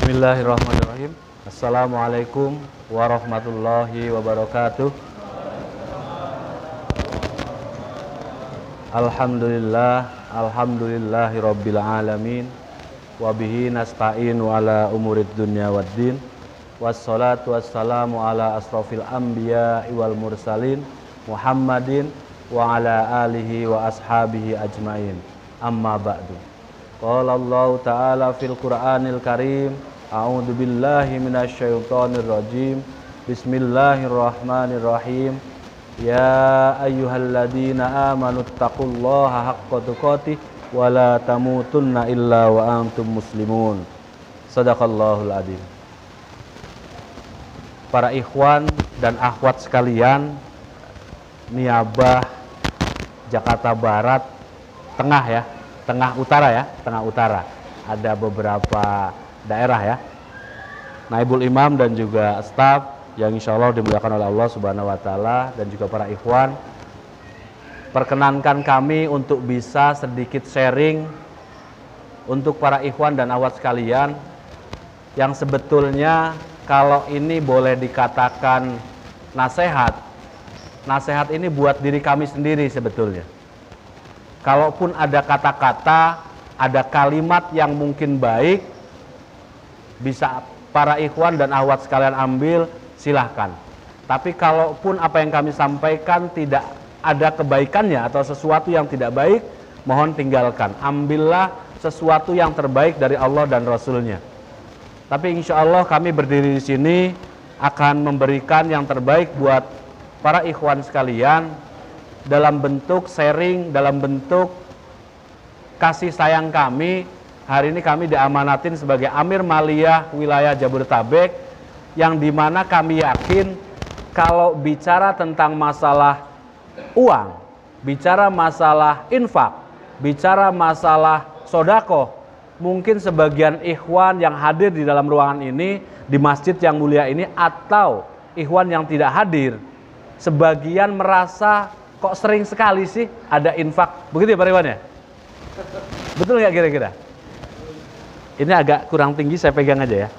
Bismillahirrahmanirrahim. Assalamualaikum warahmatullahi wabarakatuh. Alhamdulillahi rabbil alamin. Wabihi nasta'inu ala umurid dunya waddin. Wassalatu wassalamu ala asrafil anbiya wal mursalin Muhammadin wa ala alihi wa ashabihi ajmain. Amma ba'du. Qala Allah ta'ala fil Qur'anil Karim, a'udzu billahi minasyaitonir rajim. Bismillahirrahmanirrahim. Ya ayyuhalladzina amanu taqullaha haqqa tuqatih wa la tamutunna illa wa antum muslimun. Shadaqallahul adzim. Para ikhwan dan akhwat sekalian, Niabah Jakarta Barat Tengah ya, Tengah Utara ya, Tengah Utara. Ada beberapa daerah ya. Naibul Imam dan juga staf yang insya Allah dimuliakan oleh Allah Subhanahu wa Ta'ala, dan juga para ikhwan. Perkenankan kami untuk bisa sedikit sharing untuk para ikhwan dan akhwat sekalian, yang sebetulnya kalau ini boleh dikatakan nasihat, nasihat ini buat diri kami sendiri sebetulnya. Kalaupun ada kata-kata, ada kalimat yang mungkin baik, bisa para ikhwan dan akhwat sekalian ambil, silahkan. Tapi kalaupun apa yang kami sampaikan tidak ada kebaikannya atau sesuatu yang tidak baik, mohon tinggalkan. Ambillah sesuatu yang terbaik dari Allah dan Rasulnya. Tapi insya Allah kami berdiri di sini akan memberikan yang terbaik buat para ikhwan sekalian, dalam bentuk sharing, dalam bentuk kasih sayang kami. Hari ini kami diamanatin sebagai Amir Maliyah wilayah Jabodetabek, yang dimana kami yakin kalau bicara tentang masalah uang, bicara masalah infak, bicara masalah sodakoh, mungkin sebagian ikhwan yang hadir di dalam ruangan ini, di masjid yang mulia ini, atau ikhwan yang tidak hadir, sebagian merasa kok sering sekali sih ada infak. Begitu ya Pak Iwan ya? Betul nggak kira-kira? Ini agak kurang tinggi, saya pegang aja ya.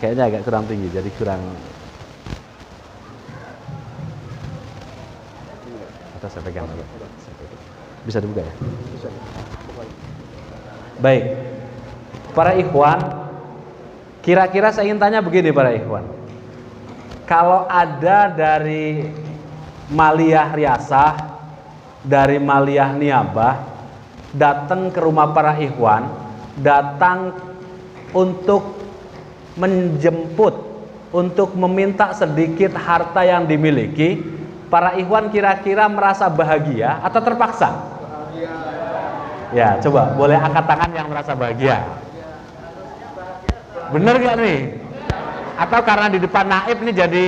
Kayaknya agak kurang tinggi, jadi kurang. Atau saya pegang aja. Bisa dibuka ya? Bisa. Baik. Para ikhwan, kira-kira saya ingin tanya begini para ikhwan. Kalau ada dari Maliyah Riasah, dari Maliyah Niabah, datang ke rumah para ikhwan, datang untuk menjemput, untuk meminta sedikit harta yang dimiliki, para ikhwan kira-kira merasa bahagia atau terpaksa? Ya, coba boleh angkat tangan yang merasa bahagia. Bener gak nih? Atau karena di depan naib nih jadi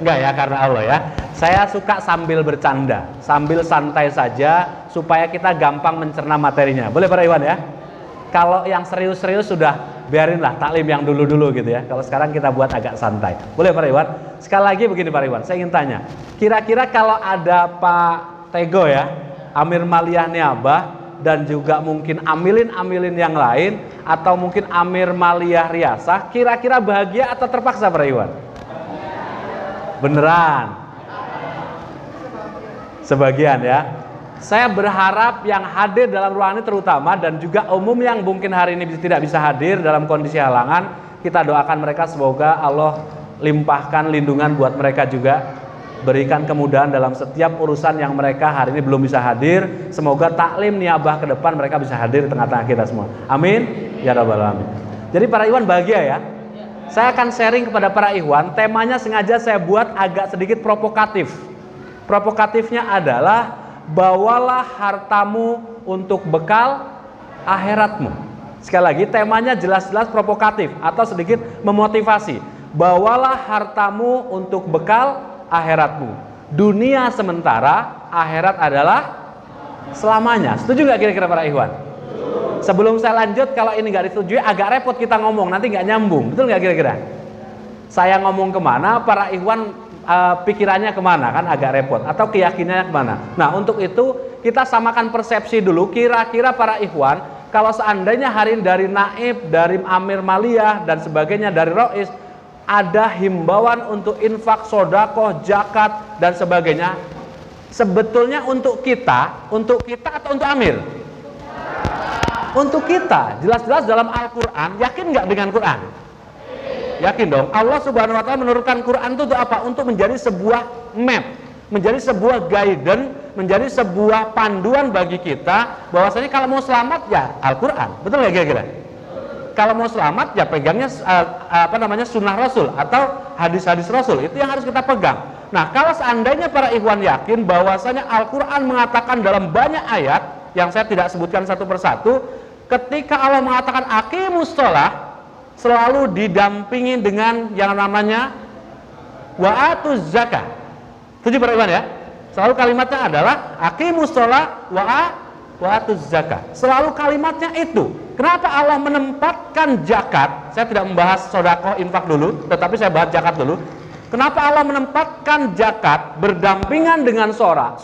enggak ya, karena Allah ya. Saya suka sambil bercanda, sambil santai saja supaya kita gampang mencerna materinya. Boleh para ikhwan ya? Kalau yang serius-serius sudah biarinlah taklim yang dulu-dulu gitu ya. Kalau sekarang kita buat agak santai. Boleh para ikhwan? Sekali lagi begini para ikhwan, saya ingin tanya. Kira-kira kalau ada Pak Tego ya, Amir Maliyah Niabah, dan juga mungkin amilin-amilin yang lain, atau mungkin Amir Maliyah Riasah, kira-kira bahagia atau terpaksa para ikhwan? Beneran? Sebagian ya. Saya berharap yang hadir dalam ruangan ini terutama, dan juga umum yang mungkin hari ini tidak bisa hadir dalam kondisi halangan, kita doakan mereka semoga Allah limpahkan lindungan buat mereka juga, berikan kemudahan dalam setiap urusan yang mereka hari ini belum bisa hadir. Semoga taklim Niabah ke depan mereka bisa hadir di tengah-tengah kita semua. Amin ya rabbal alamin. Jadi para ikhwan bahagia ya. Saya akan sharing kepada para ikhwan. Temanya sengaja saya buat agak sedikit provokatif. Provokatifnya adalah bawalah hartamu untuk bekal akhiratmu. Sekali lagi, temanya jelas-jelas provokatif atau sedikit memotivasi. Bawalah hartamu untuk bekal akhiratmu. Dunia sementara, akhirat adalah selamanya. Setuju nggak kira-kira para ikhwan? Sebelum saya lanjut, kalau ini nggak disetujui agak repot kita ngomong, nanti nggak nyambung. Betul nggak kira-kira? Saya ngomong kemana, para ikhwan pikirannya kemana, kan agak repot, atau keyakinannya kemana. Nah, untuk itu kita samakan persepsi dulu. Kira-kira para ikhwan kalau seandainya hari ini dari naib, dari amir maliyah dan sebagainya, dari rois, ada himbauan untuk infak, sodakoh, zakat dan sebagainya, sebetulnya untuk kita atau untuk amir? Untuk kita. Jelas-jelas dalam Al-Quran. Yakin nggak dengan Quran? Yakin dong. Allah Subhanahu Wa Taala menurunkan Quran itu untuk apa? Untuk menjadi sebuah map, menjadi sebuah guidance, menjadi sebuah panduan bagi kita bahwasanya kalau mau selamat ya Al-Quran. Betul nggak kira-kira? Kalau mau selamat ya pegangnya sunnah Rasul atau hadis-hadis Rasul. Itu yang harus kita pegang. Nah, kalau seandainya para ikhwan yakin bahwasanya Al-Quran mengatakan dalam banyak ayat yang saya tidak sebutkan satu persatu, ketika Allah mengatakan aqimus shalah, selalu didampingi dengan yang namanya wa'atuz zakah. Setuju para ikhwan ya? Selalu kalimatnya adalah aqimus shalah wa'atuz zakah. Selalu kalimatnya itu. Kenapa Allah menempatkan zakat? Saya tidak membahas sedekah infak dulu, tetapi saya bahas zakat dulu. Kenapa Allah menempatkan zakat berdampingan dengan salat?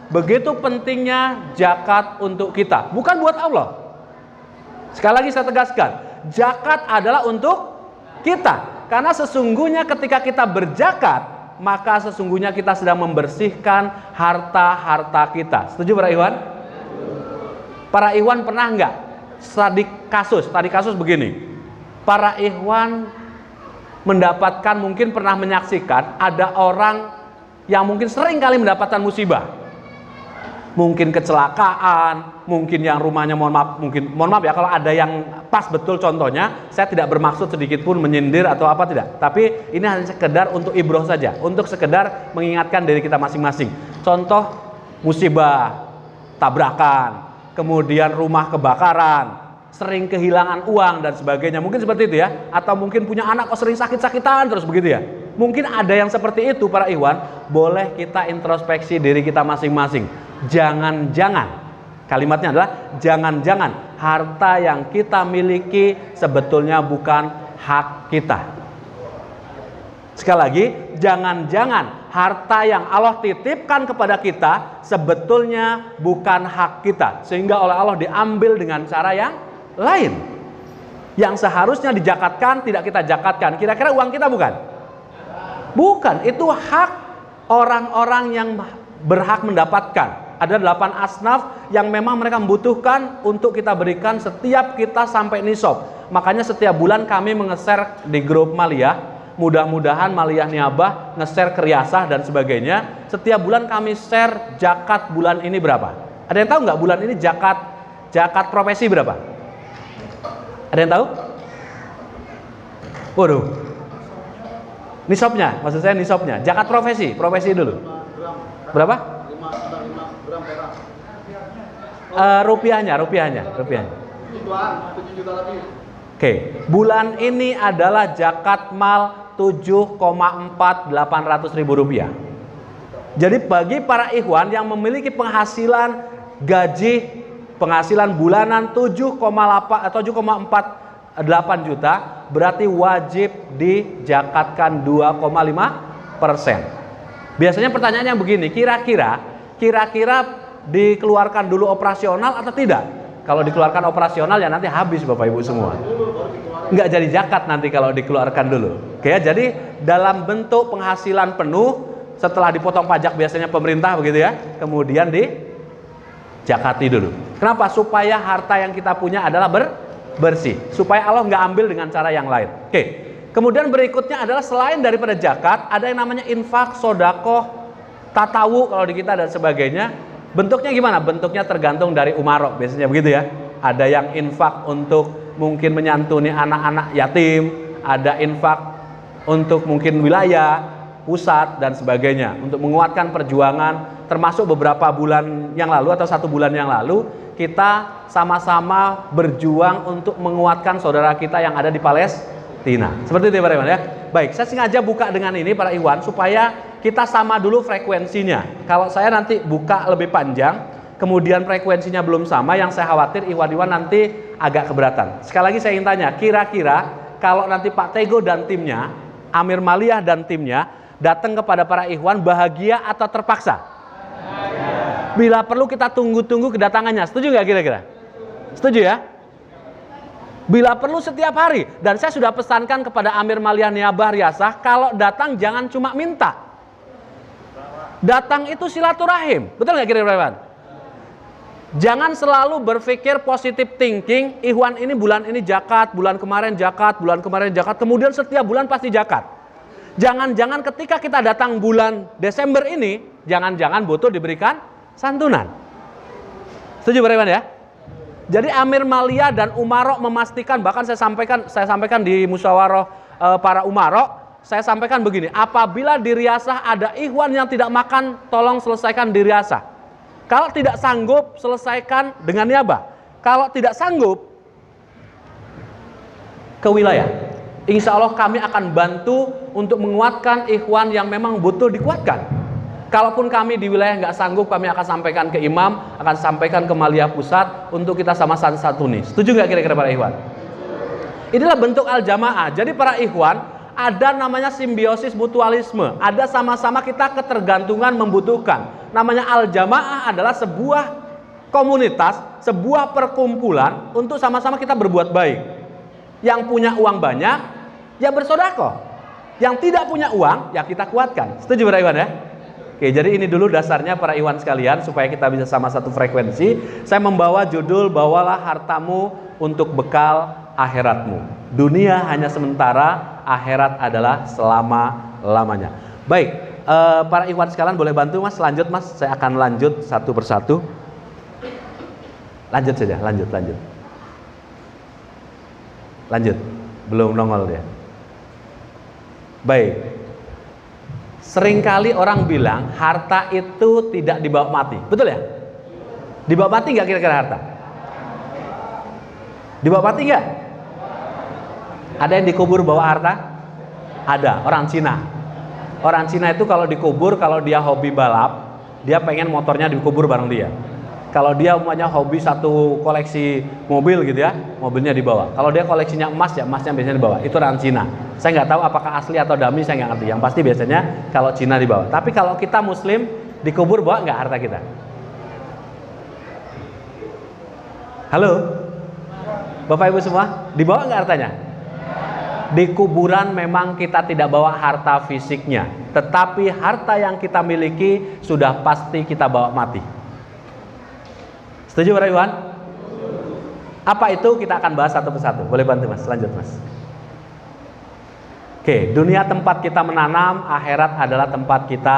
Begitu pentingnya zakat untuk kita, bukan buat Allah. Sekali lagi saya tegaskan, zakat adalah untuk kita. Karena sesungguhnya ketika kita berzakat, maka sesungguhnya kita sedang membersihkan harta-harta kita. Setuju para ikhwan? Para ikhwan pernah enggak tadi kasus begini. Para ikhwan mendapatkan, mungkin pernah menyaksikan ada orang yang mungkin sering kali mendapatkan musibah. Mungkin kecelakaan, mungkin yang rumahnya mohon maaf ya kalau ada yang pas betul contohnya, saya tidak bermaksud sedikit pun menyindir atau apa, tidak. Tapi ini hanya sekedar untuk ibroh saja, untuk sekedar mengingatkan diri kita masing-masing. Contoh musibah, tabrakan, kemudian rumah kebakaran, sering kehilangan uang dan sebagainya. Mungkin seperti itu ya. Atau mungkin punya anak kok sering sakit-sakitan terus begitu ya. Mungkin ada yang seperti itu para ikhwan. Boleh kita introspeksi diri kita masing-masing. Jangan-jangan, kalimatnya adalah jangan-jangan harta yang kita miliki sebetulnya bukan hak kita. Sekali lagi, jangan-jangan harta yang Allah titipkan kepada kita sebetulnya bukan hak kita, sehingga oleh Allah diambil dengan cara yang lain. Yang seharusnya dijakatkan tidak kita jakatkan. Kira-kira uang kita bukan? Bukan, itu hak orang-orang yang berhak mendapatkan. Ada 8 asnaf yang memang mereka membutuhkan untuk kita berikan setiap kita sampai nisab. Makanya setiap bulan kami nge-share di grup Maliyah. Mudah-mudahan Maliyah Niabah nge-share ke Riyasah dan sebagainya. Setiap bulan kami share zakat bulan ini berapa. Ada yang tahu nggak bulan ini zakat profesi berapa? Ada yang tahu? Waduh. Nisabnya, maksud saya nisabnya. Zakat profesi dulu. Berapa? Rupiahnya. Oke, bulan ini adalah zakat mal 7,4.800.000 rupiah. Jadi bagi para ikhwan yang memiliki penghasilan gaji, penghasilan bulanan 7,48 juta, berarti wajib dijakatkan 2,5%. Biasanya pertanyaannya begini, kira-kira dikeluarkan dulu operasional atau tidak? Kalau dikeluarkan operasional ya nanti habis Bapak Ibu semua. Nggak jadi zakat nanti kalau dikeluarkan dulu. Oke ya, jadi dalam bentuk penghasilan penuh setelah dipotong pajak biasanya pemerintah begitu ya, kemudian dijakati dulu. Kenapa? Supaya harta yang kita punya adalah bersih. Supaya Allah nggak ambil dengan cara yang lain. Oke. Kemudian berikutnya adalah selain daripada zakat, ada yang namanya infak, sodakoh, tatawu kalau di kita dan sebagainya. Bentuknya gimana? Bentuknya tergantung dari umarok biasanya begitu ya. Ada yang infak untuk mungkin menyantuni anak-anak yatim, ada infak untuk mungkin wilayah, pusat dan sebagainya, untuk menguatkan perjuangan. Termasuk beberapa bulan yang lalu atau 1 bulan yang lalu kita sama-sama berjuang untuk menguatkan saudara kita yang ada di Palestina. Seperti itu ya Pak Iwan ya. Baik, saya sengaja buka dengan ini para Iwan supaya kita sama dulu frekuensinya. Kalau saya nanti buka lebih panjang, kemudian frekuensinya belum sama, yang saya khawatir Iwan-Iwan nanti agak keberatan. Sekali lagi saya ingin tanya, kira-kira kalau nanti Pak Tego dan timnya, Amir Maliyah dan timnya datang kepada para Ikhwan, bahagia atau terpaksa? Bila perlu kita tunggu-tunggu kedatangannya, setuju nggak kira-kira? Setuju ya? Bila perlu setiap hari. Dan saya sudah pesankan kepada Amir Maliyah Niabah Riyasah, kalau datang jangan cuma minta. Datang itu silaturahim. Betul nggak kira-kira? Jangan selalu berpikir positive thinking, Ikhwan ini bulan ini zakat, bulan kemarin zakat, kemudian setiap bulan pasti zakat. Jangan-jangan ketika kita datang bulan Desember ini, jangan-jangan butuh diberikan santunan. Setuju Pak ya? Jadi Amir Maliyah dan Umarok memastikan, bahkan saya sampaikan di musyawarah para Umarok, saya sampaikan begini, apabila di Riyasah ada Ikhwan yang tidak makan, tolong selesaikan di Riyasah. Kalau tidak sanggup, selesaikan dengan niabah. Kalau tidak sanggup, ke wilayah. Insya Allah kami akan bantu untuk menguatkan ikhwan yang memang butuh dikuatkan. Kalaupun kami di wilayah nggak sanggup, kami akan sampaikan ke imam, akan sampaikan ke Maliyah Pusat untuk kita sama-sama satu nih. Setuju nggak kira-kira para ikhwan? Inilah bentuk al-jamaah. Jadi para ikhwan, ada namanya simbiosis mutualisme. Ada sama-sama kita ketergantungan membutuhkan. Namanya al-jamaah adalah sebuah komunitas, sebuah perkumpulan untuk sama-sama kita berbuat baik. Yang punya uang banyak, ya bersedekah. Yang tidak punya uang, ya kita kuatkan. Setuju para ikhwan ya? Oke, jadi ini dulu dasarnya para ikhwan sekalian, supaya kita bisa sama satu frekuensi. Saya membawa judul, bawalah hartamu untuk bekal akhiratmu. Dunia hanya sementara, akhirat adalah selama-lamanya. Baik. Para ikhwan sekalian boleh bantu mas, lanjut mas, saya akan lanjut satu persatu. Lanjut saja, lanjut, belum nongol dia. Baik, seringkali orang bilang harta itu tidak dibawa mati, betul ya? Dibawa mati nggak kira-kira harta? Dibawa mati nggak? Ada yang dikubur bawa harta? Ada, orang Cina. Orang Cina itu kalau dikubur, kalau dia hobi balap, dia pengen motornya dikubur bareng dia. Kalau dia umpamanya hobi satu koleksi mobil gitu ya, mobilnya dibawa. Kalau dia koleksinya emas, ya emasnya biasanya dibawa. Itu orang Cina. Saya nggak tahu apakah asli atau dummy, saya nggak ngerti. Yang pasti biasanya kalau Cina dibawa. Tapi kalau kita Muslim dikubur, bawa nggak harta kita? Halo, Bapak Ibu semua, dibawa nggak hartanya? Di kuburan memang kita tidak bawa harta fisiknya, tetapi harta yang kita miliki sudah pasti kita bawa mati. Setuju para ikhwan? Apa itu? Kita akan bahas satu persatu. Boleh bantu mas? Lanjut mas. Oke, dunia tempat kita menanam, akhirat adalah tempat kita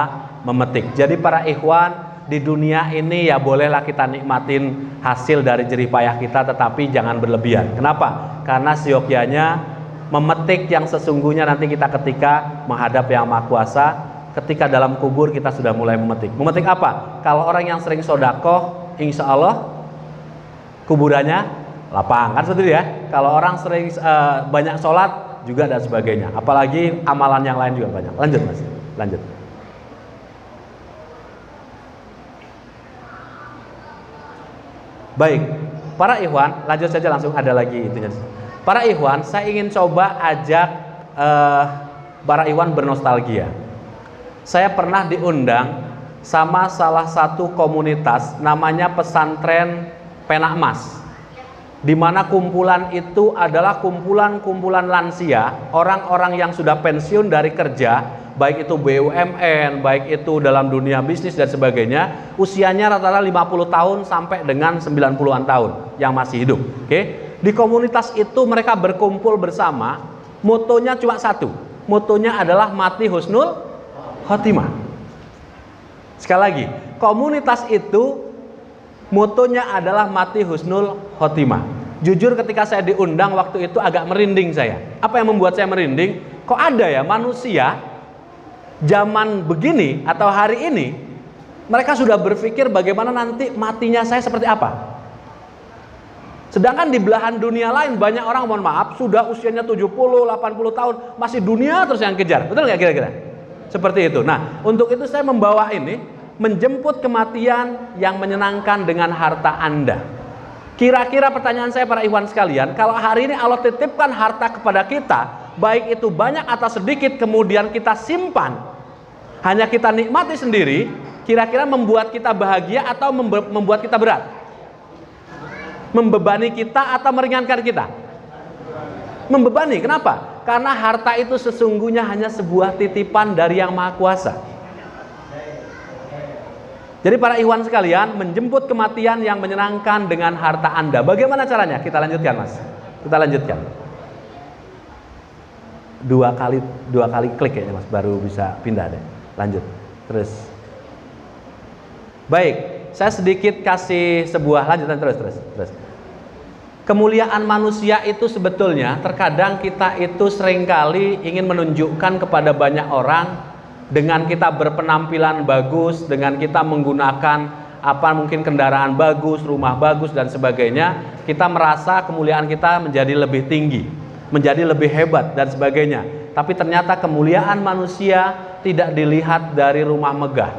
memetik. Jadi para ikhwan, di dunia ini ya bolehlah kita nikmatin hasil dari jerih payah kita, tetapi jangan berlebihan. Kenapa? Karena siogyanya memetik yang sesungguhnya nanti kita ketika menghadap Yang Maha Kuasa, ketika dalam kubur kita sudah mulai memetik. Memetik apa? Kalau orang yang sering sodakoh, insya Allah kuburannya lapang, kan seperti itu ya. Kalau orang sering banyak sholat juga dan sebagainya. Apalagi amalan yang lain juga banyak. Lanjut mas, lanjut. Baik, para ikhwan, lanjut saja langsung, ada lagi itunya. Para ikhwan, saya ingin coba ajak para ikhwan bernostalgia. Saya pernah diundang sama salah satu komunitas namanya Pesantren Penak Emas, di mana kumpulan itu adalah kumpulan lansia, orang-orang yang sudah pensiun dari kerja, baik itu BUMN, baik itu dalam dunia bisnis dan sebagainya, usianya rata-rata 50 tahun sampai dengan 90-an tahun yang masih hidup. Oke? Di komunitas itu mereka berkumpul bersama, motonya cuma satu, motonya adalah mati husnul khotimah. Sekali lagi, komunitas itu motonya adalah mati husnul khotimah. Jujur ketika saya diundang waktu itu agak merinding saya. Apa yang membuat saya merinding? Kok ada ya manusia zaman begini atau hari ini mereka sudah berpikir bagaimana nanti matinya saya seperti apa. Sedangkan di belahan dunia lain banyak orang, mohon maaf, sudah usianya 70, 80 tahun masih dunia terus yang kejar. Betul nggak kira-kira? Seperti itu. Nah, untuk itu saya membawa ini, menjemput kematian yang menyenangkan dengan harta Anda. Kira-kira pertanyaan saya para ikhwan sekalian, kalau hari ini Allah titipkan harta kepada kita, baik itu banyak atau sedikit, kemudian kita simpan, hanya kita nikmati sendiri, kira-kira membuat kita bahagia atau membuat kita berat? Membebani kita atau meringankan kita? Membebani. Kenapa? Karena harta itu sesungguhnya hanya sebuah titipan dari Yang Maha Kuasa. Jadi para ikhwan sekalian, menjemput kematian yang menyenangkan dengan harta Anda. Bagaimana caranya? Kita lanjutkan, Mas. Kita lanjutkan. Dua kali klik kayaknya, Mas, baru bisa pindah deh. Lanjut. Terus. Baik, saya sedikit kasih sebuah lanjutan terus. Kemuliaan manusia itu sebetulnya terkadang kita itu seringkali ingin menunjukkan kepada banyak orang dengan kita berpenampilan bagus, dengan kita menggunakan mungkin kendaraan bagus, rumah bagus dan sebagainya, kita merasa kemuliaan kita menjadi lebih tinggi, menjadi lebih hebat dan sebagainya. Tapi ternyata kemuliaan manusia tidak dilihat dari rumah megah,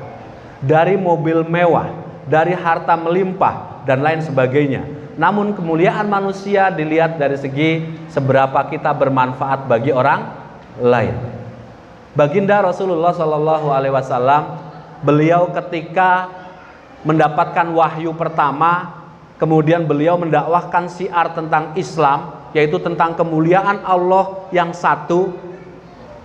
dari mobil mewah, dari harta melimpah dan lain sebagainya. Namun kemuliaan manusia dilihat dari segi seberapa kita bermanfaat bagi orang lain. Baginda Rasulullah SAW, beliau ketika mendapatkan wahyu pertama, kemudian beliau mendakwahkan syiar tentang Islam, yaitu tentang kemuliaan Allah yang satu,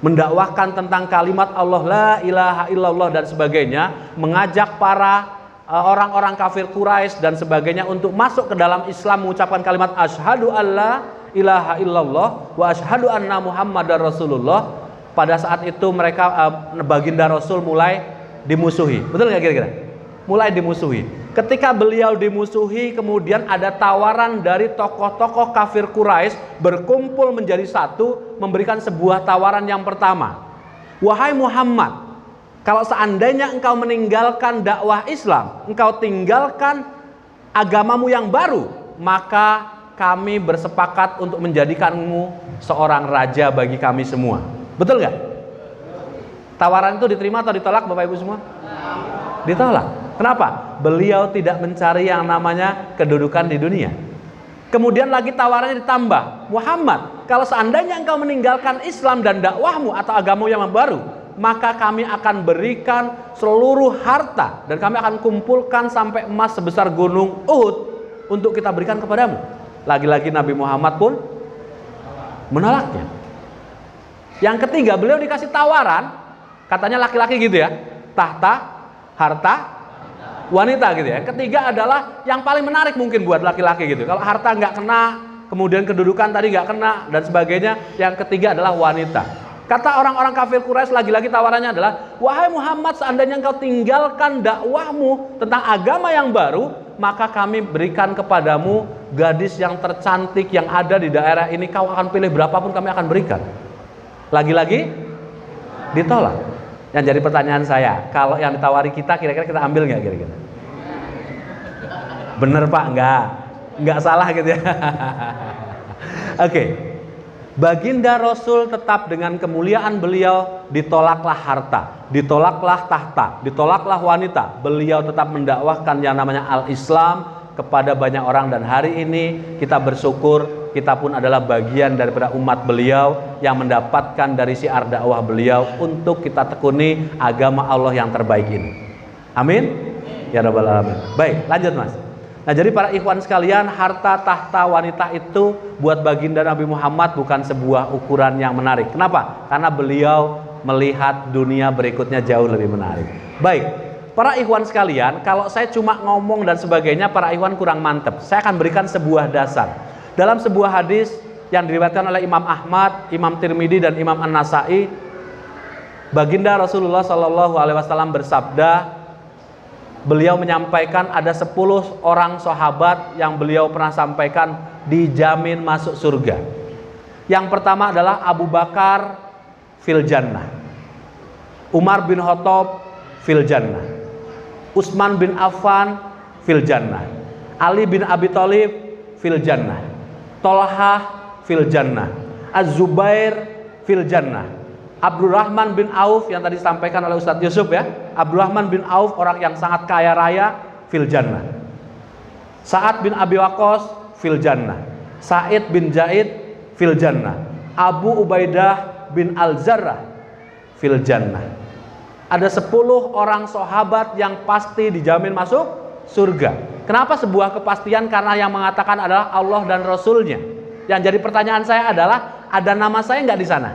mendakwahkan tentang kalimat Allah la ilaha illallah dan sebagainya, mengajak para orang-orang kafir Quraisy dan sebagainya untuk masuk ke dalam Islam, mengucapkan kalimat asyhadu alla ilaha illallah wa asyhadu anna muhammadar rasulullah. Pada saat itu mereka baginda Rasul mulai dimusuhi. Betul nggak kira-kira? Mulai dimusuhi. Ketika beliau dimusuhi, kemudian ada tawaran dari tokoh-tokoh kafir Quraisy berkumpul menjadi satu, memberikan sebuah tawaran yang pertama. Wahai Muhammad, kalau seandainya engkau meninggalkan dakwah Islam, engkau tinggalkan agamamu yang baru, maka kami bersepakat untuk menjadikanmu seorang raja bagi kami semua. Betul nggak? Tawaran itu diterima atau ditolak, Bapak Ibu semua? Ditolak. Kenapa? Beliau tidak mencari yang namanya kedudukan di dunia. Kemudian lagi tawarannya ditambah, Muhammad, kalau seandainya engkau meninggalkan Islam dan dakwahmu atau agamamu yang baru, maka kami akan berikan seluruh harta dan kami akan kumpulkan sampai emas sebesar gunung Uhud untuk kita berikan kepadamu. Lagi-lagi Nabi Muhammad pun menolaknya. Yang ketiga, beliau dikasih tawaran, katanya laki-laki gitu ya, tahta, harta, wanita gitu ya. Ketiga adalah yang paling menarik mungkin buat laki-laki gitu. Kalau harta nggak kena, kemudian kedudukan tadi nggak kena dan sebagainya, yang ketiga adalah wanita. Kata orang-orang kafir Quraisy, lagi-lagi tawarannya adalah, wahai Muhammad, seandainya engkau tinggalkan dakwahmu tentang agama yang baru, maka kami berikan kepadamu gadis yang tercantik yang ada di daerah ini, kau akan pilih berapapun kami akan berikan. Lagi-lagi ditolak. Yang jadi pertanyaan saya, kalau yang ditawari kita, kira-kira kita ambil nggak kira-kira? Bener Pak? Nggak salah gitu ya. Oke. Baginda Rasul tetap dengan kemuliaan beliau, ditolaklah harta, ditolaklah tahta, ditolaklah wanita. Beliau tetap mendakwahkan yang namanya al-Islam kepada banyak orang, dan hari ini kita bersyukur kita pun adalah bagian daripada umat beliau yang mendapatkan dari syiar dakwah beliau untuk kita tekuni agama Allah yang terbaik ini. Amin ya rabbal alamin. Baik, lanjut Mas. Nah, jadi para ikhwan sekalian, harta tahta wanita itu buat baginda Nabi Muhammad bukan sebuah ukuran yang menarik. Kenapa? Karena beliau melihat dunia berikutnya jauh lebih menarik. Baik, para ikhwan sekalian, kalau saya cuma ngomong dan sebagainya, para ikhwan kurang mantep. Saya akan berikan sebuah dasar. Dalam sebuah hadis yang diriwayatkan oleh Imam Ahmad, Imam Tirmidzi dan Imam An-Nasai, baginda Rasulullah SAW bersabda, beliau menyampaikan ada 10 orang sahabat yang beliau pernah sampaikan dijamin masuk surga. Yang pertama adalah Abu Bakar fil jannah, Umar bin Khattab fil jannah, Utsman bin Affan fil jannah, Ali bin Abi Thalib fil jannah, Tolhah fil jannah, Az-Zubair fil jannah, Abdurrahman bin Auf yang tadi disampaikan oleh Ustadz Yusuf ya, Abdurrahman bin Auf orang yang sangat kaya raya fil jannah, Sa'ad bin Abi Waqqas fil jannah, Sa'id bin Zaid fil jannah, Abu Ubaidah bin Al-Zarrah fil jannah. Ada 10 orang sahabat yang pasti dijamin masuk surga. Kenapa sebuah kepastian? Karena yang mengatakan adalah Allah dan Rasulnya. Yang jadi pertanyaan saya adalah, ada nama saya nggak di sana?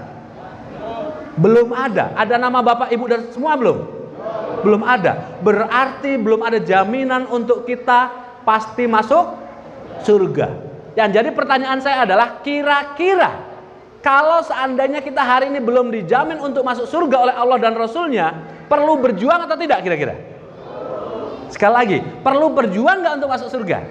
Belum ada. Ada nama Bapak, Ibu dan semua belum? Belum ada. Berarti belum ada jaminan untuk kita pasti masuk surga. Yang jadi pertanyaan saya adalah, kira-kira kalau seandainya kita hari ini belum dijamin untuk masuk surga oleh Allah dan Rasulnya, perlu berjuang atau tidak kira-kira? Sekali lagi, perlu berjuang nggak untuk masuk surga?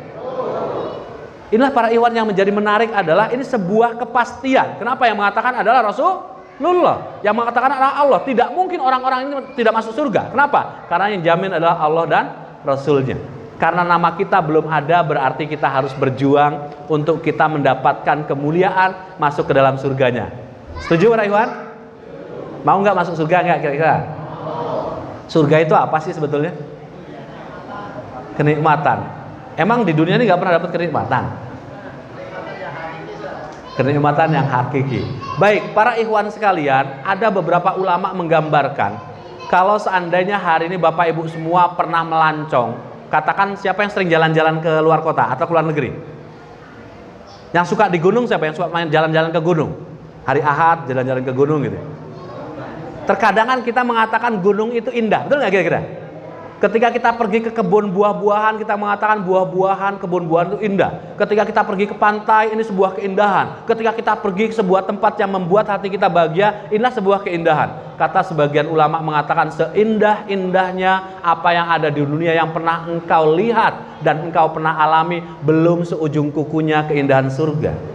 Inilah para ikhwan yang menjadi menarik adalah ini sebuah kepastian. Kenapa yang mengatakan adalah Rasulullah? Yang mengatakan adalah Allah. Tidak mungkin orang-orang ini tidak masuk surga. Kenapa? Karena yang jamin adalah Allah dan Rasulnya. Karena nama kita belum ada, berarti kita harus berjuang untuk kita mendapatkan kemuliaan masuk ke dalam surganya. Setuju para ikhwan? Mau nggak masuk surga nggak kira-kira? Surga itu apa sih sebetulnya? Kenikmatan. Emang di dunia ini nggak pernah dapat kenikmatan? Kenikmatan yang hakiki. Baik, para ikhwan sekalian, ada beberapa ulama menggambarkan kalau seandainya hari ini Bapak Ibu semua pernah melancong, katakan siapa yang sering jalan-jalan ke luar kota atau ke luar negeri? Yang suka di gunung siapa? Yang suka main jalan-jalan ke gunung? Hari Ahad jalan-jalan ke gunung gitu. Terkadang kita mengatakan gunung itu indah, betul nggak kira-kira? Ketika kita pergi ke kebun buah-buahan, kita mengatakan buah-buahan, kebun buahan itu indah. Ketika kita pergi ke pantai, ini sebuah keindahan. Ketika kita pergi ke sebuah tempat yang membuat hati kita bahagia, inilah sebuah keindahan. Kata sebagian ulama mengatakan, seindah-indahnya apa yang ada di dunia yang pernah engkau lihat dan engkau pernah alami, belum seujung kukunya keindahan surga.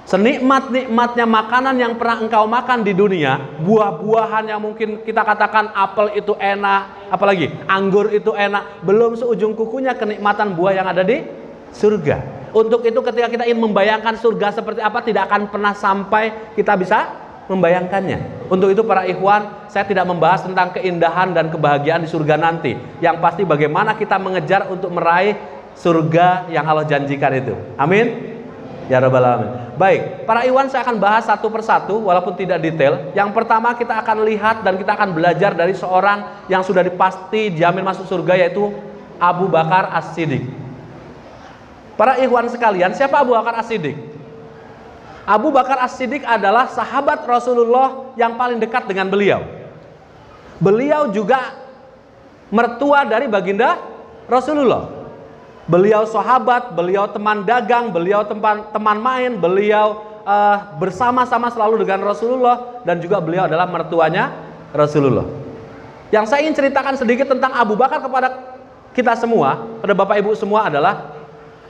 Senikmat-nikmatnya makanan yang pernah engkau makan di dunia, buah-buahan yang mungkin kita katakan apel itu enak, apalagi anggur itu enak, belum seujung kukunya kenikmatan buah yang ada di surga. Untuk itu ketika kita ingin membayangkan surga seperti apa, tidak akan pernah sampai kita bisa membayangkannya. Untuk itu para ikhwan, saya tidak membahas tentang keindahan dan kebahagiaan di surga nanti. Yang pasti bagaimana kita mengejar untuk meraih surga yang Allah janjikan itu. Amin. Ya Rabbal Alamin. Baik, para ikhwan, saya akan bahas satu persatu walaupun tidak detail. Yang pertama kita akan lihat dan kita akan belajar dari seorang yang sudah dipasti jamin masuk surga, yaitu Abu Bakar As-Siddiq. Para ikhwan sekalian, siapa Abu Bakar As-Siddiq? Abu Bakar As-Siddiq adalah sahabat Rasulullah yang paling dekat dengan beliau. Beliau juga mertua dari baginda Rasulullah. Beliau sahabat, beliau teman dagang, beliau teman main, beliau bersama-sama selalu dengan Rasulullah, dan juga beliau adalah mertuanya Rasulullah. Yang saya ingin ceritakan sedikit tentang Abu Bakar kepada kita semua, pada Bapak Ibu semua, adalah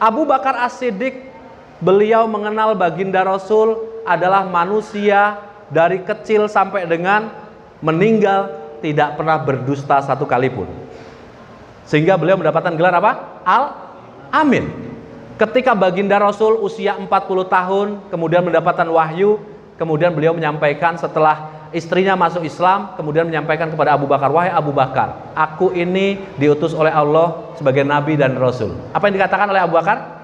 Abu Bakar As-Siddiq. Beliau mengenal baginda Rasul, adalah manusia dari kecil sampai dengan meninggal tidak pernah berdusta satu kali pun. Sehingga beliau mendapatkan gelar apa? Al-Amin. Ketika baginda Rasul usia 40 tahun, kemudian mendapatkan wahyu, kemudian beliau menyampaikan setelah istrinya masuk Islam, kemudian menyampaikan kepada Abu Bakar, wahai Abu Bakar, aku ini diutus oleh Allah sebagai Nabi dan Rasul. Apa yang dikatakan oleh Abu Bakar?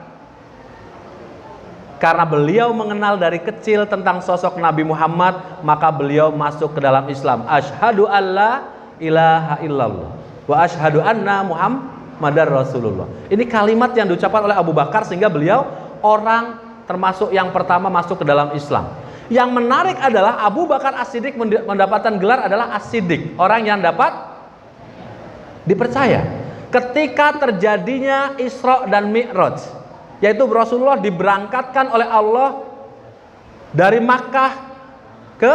Karena beliau mengenal dari kecil tentang sosok Nabi Muhammad, maka beliau masuk ke dalam Islam. Asyhadu alla ilaha illallah wa asyhadu anna Muhammadar Rasulullah. Ini kalimat yang diucapkan oleh Abu Bakar sehingga beliau orang termasuk yang pertama masuk ke dalam Islam. Yang menarik adalah Abu Bakar As-Siddiq mendapatkan gelar adalah As-Siddiq, orang yang dapat dipercaya. Ketika terjadinya Isra dan Mi'raj, yaitu Rasulullah diberangkatkan oleh Allah dari Makkah ke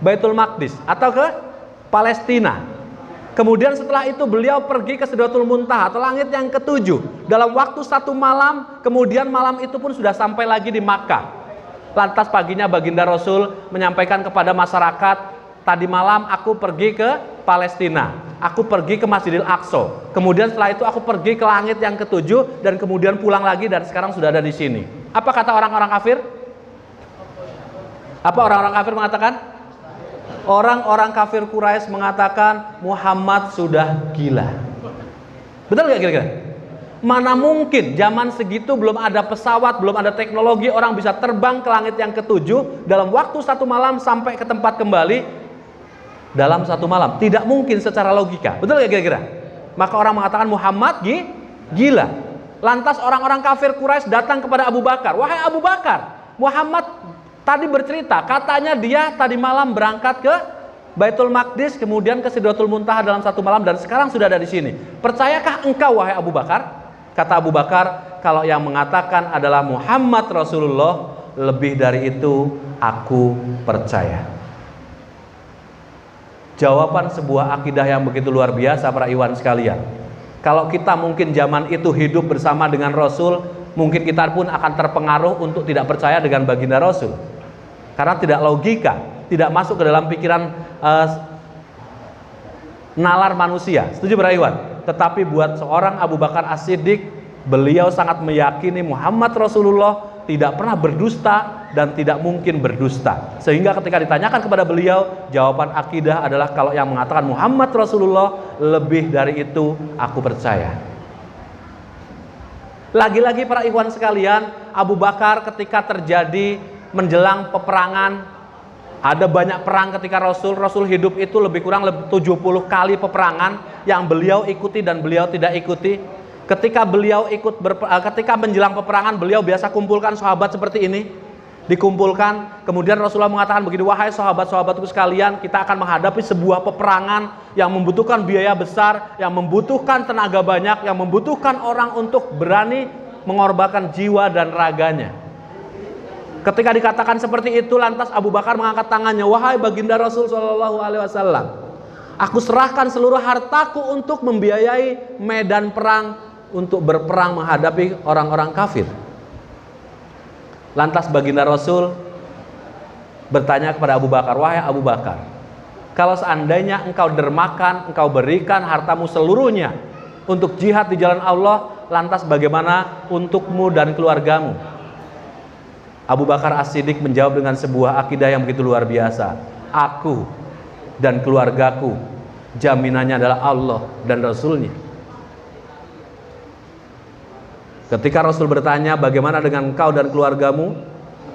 Baitul Maqdis atau ke Palestina. Kemudian setelah itu beliau pergi ke Sidratul Muntaha atau langit yang ketujuh dalam waktu 1 malam. Kemudian malam itu pun sudah sampai lagi di Makkah. Lantas paginya baginda Rasul menyampaikan kepada masyarakat, tadi malam aku pergi ke Palestina, aku pergi ke Masjidil Aqsa, kemudian setelah itu aku pergi ke langit yang ketujuh, dan kemudian pulang lagi dan sekarang sudah ada di sini. Apa kata orang-orang kafir? Apa orang-orang kafir mengatakan? Orang-orang kafir Quraisy mengatakan Muhammad sudah gila. Betul nggak kira-kira? Mana mungkin zaman segitu belum ada pesawat, belum ada teknologi, orang bisa terbang ke langit yang ketujuh dalam waktu 1 malam sampai ke tempat kembali dalam 1 malam. Tidak mungkin secara logika. Betul nggak kira-kira? Maka orang mengatakan Muhammad gila. Lantas orang-orang kafir Quraisy datang kepada Abu Bakar. Wahai Abu Bakar, Muhammad tadi bercerita, katanya dia tadi malam berangkat ke Baitul Maqdis, kemudian ke Sidratul Muntaha dalam satu malam, dan sekarang sudah ada di sini. Percayakah engkau wahai Abu Bakar? Kata Abu Bakar, kalau yang mengatakan adalah Muhammad Rasulullah, lebih dari itu aku percaya. Jawaban sebuah akidah yang begitu luar biasa para ikhwan sekalian. Kalau kita mungkin zaman itu hidup bersama dengan Rasul, mungkin kita pun akan terpengaruh untuk tidak percaya dengan baginda Rasul. Karena tidak logika, tidak masuk ke dalam pikiran nalar manusia. Setuju para ikhwan? Tetapi buat seorang Abu Bakar As-Siddiq, beliau sangat meyakini Muhammad Rasulullah tidak pernah berdusta dan tidak mungkin berdusta. Sehingga ketika ditanyakan kepada beliau, jawaban akidah adalah kalau yang mengatakan Muhammad Rasulullah, lebih dari itu aku percaya. Lagi-lagi para ikhwan sekalian, Abu Bakar ketika terjadi menjelang peperangan, ada banyak perang ketika Rasul hidup itu lebih kurang 70 kali peperangan yang beliau ikuti dan beliau tidak ikuti. Ketika beliau ketika menjelang peperangan, beliau biasa kumpulkan sahabat seperti ini, dikumpulkan. Kemudian Rasulullah mengatakan begini, wahai sahabat-sahabatku sekalian, kita akan menghadapi sebuah peperangan yang membutuhkan biaya besar, yang membutuhkan tenaga banyak, yang membutuhkan orang untuk berani mengorbankan jiwa dan raganya. Ketika dikatakan seperti itu, lantas Abu Bakar mengangkat tangannya, wahai baginda Rasul Shallallahu Alaihi Wasallam, aku serahkan seluruh hartaku untuk membiayai medan perang, untuk berperang menghadapi orang-orang kafir. Lantas baginda Rasul bertanya kepada Abu Bakar, wahai Abu Bakar, kalau seandainya engkau dermakan, engkau berikan hartamu seluruhnya untuk jihad di jalan Allah, lantas bagaimana untukmu dan keluargamu? Abu Bakar As-Siddiq menjawab dengan sebuah akidah yang begitu luar biasa. Aku dan keluargaku, jaminannya adalah Allah dan Rasulnya. Ketika Rasul bertanya, bagaimana dengan engkau dan keluargamu?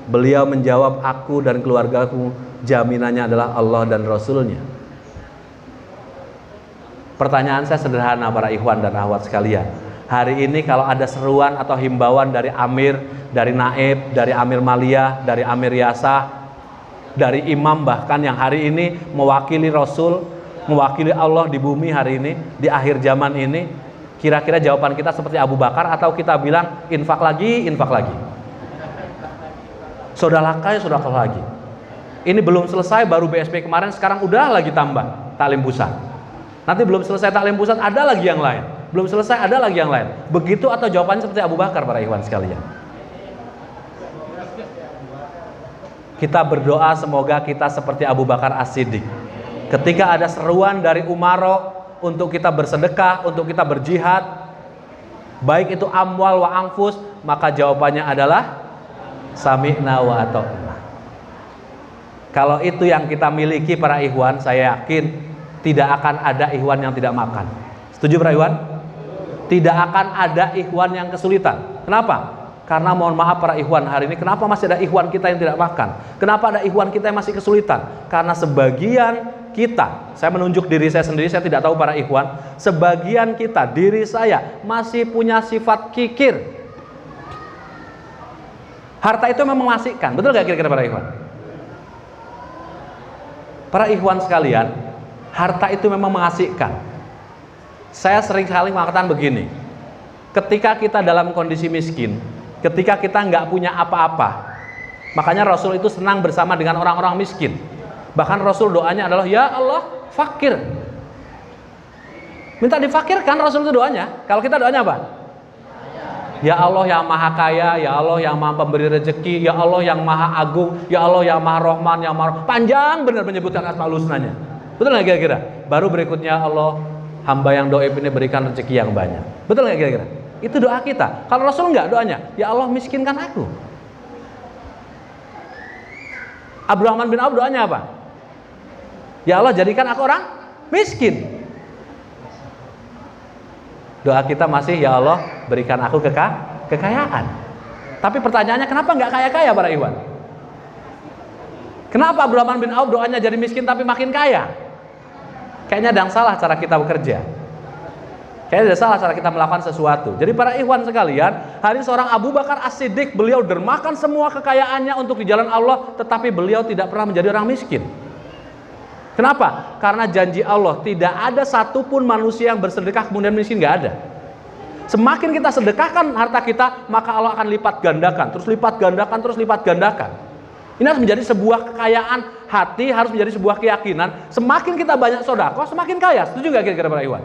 Beliau menjawab, aku dan keluargaku, jaminannya adalah Allah dan Rasulnya. Pertanyaan saya sederhana para ikhwan dan akhwat sekalian. Hari ini kalau ada seruan atau himbauan dari Amir, dari Naib, dari Amir Maliyah, dari Amir Yasah, dari imam bahkan yang hari ini mewakili Rasul, mewakili Allah di bumi hari ini, di akhir zaman ini, kira-kira jawaban kita seperti Abu Bakar atau kita bilang infak lagi, infak lagi, sodakah lagi. Ini belum selesai, baru BSP kemarin, sekarang udah lagi tambah taklim pusat. Nanti belum selesai taklim pusat, ada lagi yang lain. Belum selesai, ada lagi yang lain. Begitu atau jawabannya seperti Abu Bakar para ikhwan sekalian? Kita berdoa semoga kita seperti Abu Bakar As-Siddiq. Ketika ada seruan dari Umaro untuk kita bersedekah, untuk kita berjihad, baik itu amwal wa anfus, maka jawabannya adalah sami'na wa ata'na. Kalau itu yang kita miliki para ikhwan, saya yakin tidak akan ada ikhwan yang tidak makan. Setuju para ikhwan? Tidak akan ada ikhwan yang kesulitan. Kenapa? Karena mohon maaf para ikhwan, hari ini kenapa masih ada ikhwan kita yang tidak makan? Kenapa ada ikhwan kita yang masih kesulitan? Karena sebagian kita, saya menunjuk diri saya sendiri, saya tidak tahu para ikhwan, sebagian kita, diri saya masih punya sifat kikir. Harta itu memang mengasihkan, betul gak kira-kira para ikhwan? Para ikhwan sekalian, harta itu memang mengasihkan. Saya sering kali mengatakan begini, ketika kita dalam kondisi miskin, ketika kita nggak punya apa-apa, makanya Rasul itu senang bersama dengan orang-orang miskin. Bahkan Rasul doanya adalah, ya Allah fakir, minta difakirkan. Rasul itu doanya. Kalau kita doanya apa? Ya Allah yang maha kaya, ya Allah yang maha pemberi rezeki, ya Allah yang maha agung, ya Allah yang maha rahman, yang maha panjang benar menyebutkan asmaul husnanya. Betul nggak kira-kira? Baru berikutnya Allah, hamba yang doib ini berikan rezeki yang banyak. Betul nggak kira-kira? Itu doa kita. Kalau Rasul nggak doanya, ya Allah miskinkan aku. Abdurrahman bin Auf doanya apa? Ya Allah jadikan aku orang miskin. Doa kita masih, ya Allah berikan aku kekayaan. Tapi pertanyaannya, kenapa nggak kaya-kaya para ikhwan? Kenapa Abdurrahman bin Auf doanya jadi miskin tapi makin kaya? Kayaknya ada yang salah cara kita bekerja. Kayaknya tidak salah cara kita melakukan sesuatu. Jadi para ikhwan sekalian, hari ini seorang Abu Bakar As-Siddiq, beliau dermakan semua kekayaannya untuk di jalan Allah, tetapi beliau tidak pernah menjadi orang miskin. Kenapa? Karena janji Allah, tidak ada satupun manusia yang bersedekah kemudian miskin, nggak ada. Semakin kita sedekahkan harta kita, maka Allah akan lipat gandakan, terus lipat gandakan, terus lipat gandakan. Ini harus menjadi sebuah kekayaan hati, harus menjadi sebuah keyakinan. Semakin kita banyak sedekah, semakin kaya. Setuju nggak kira-kira para ikhwan?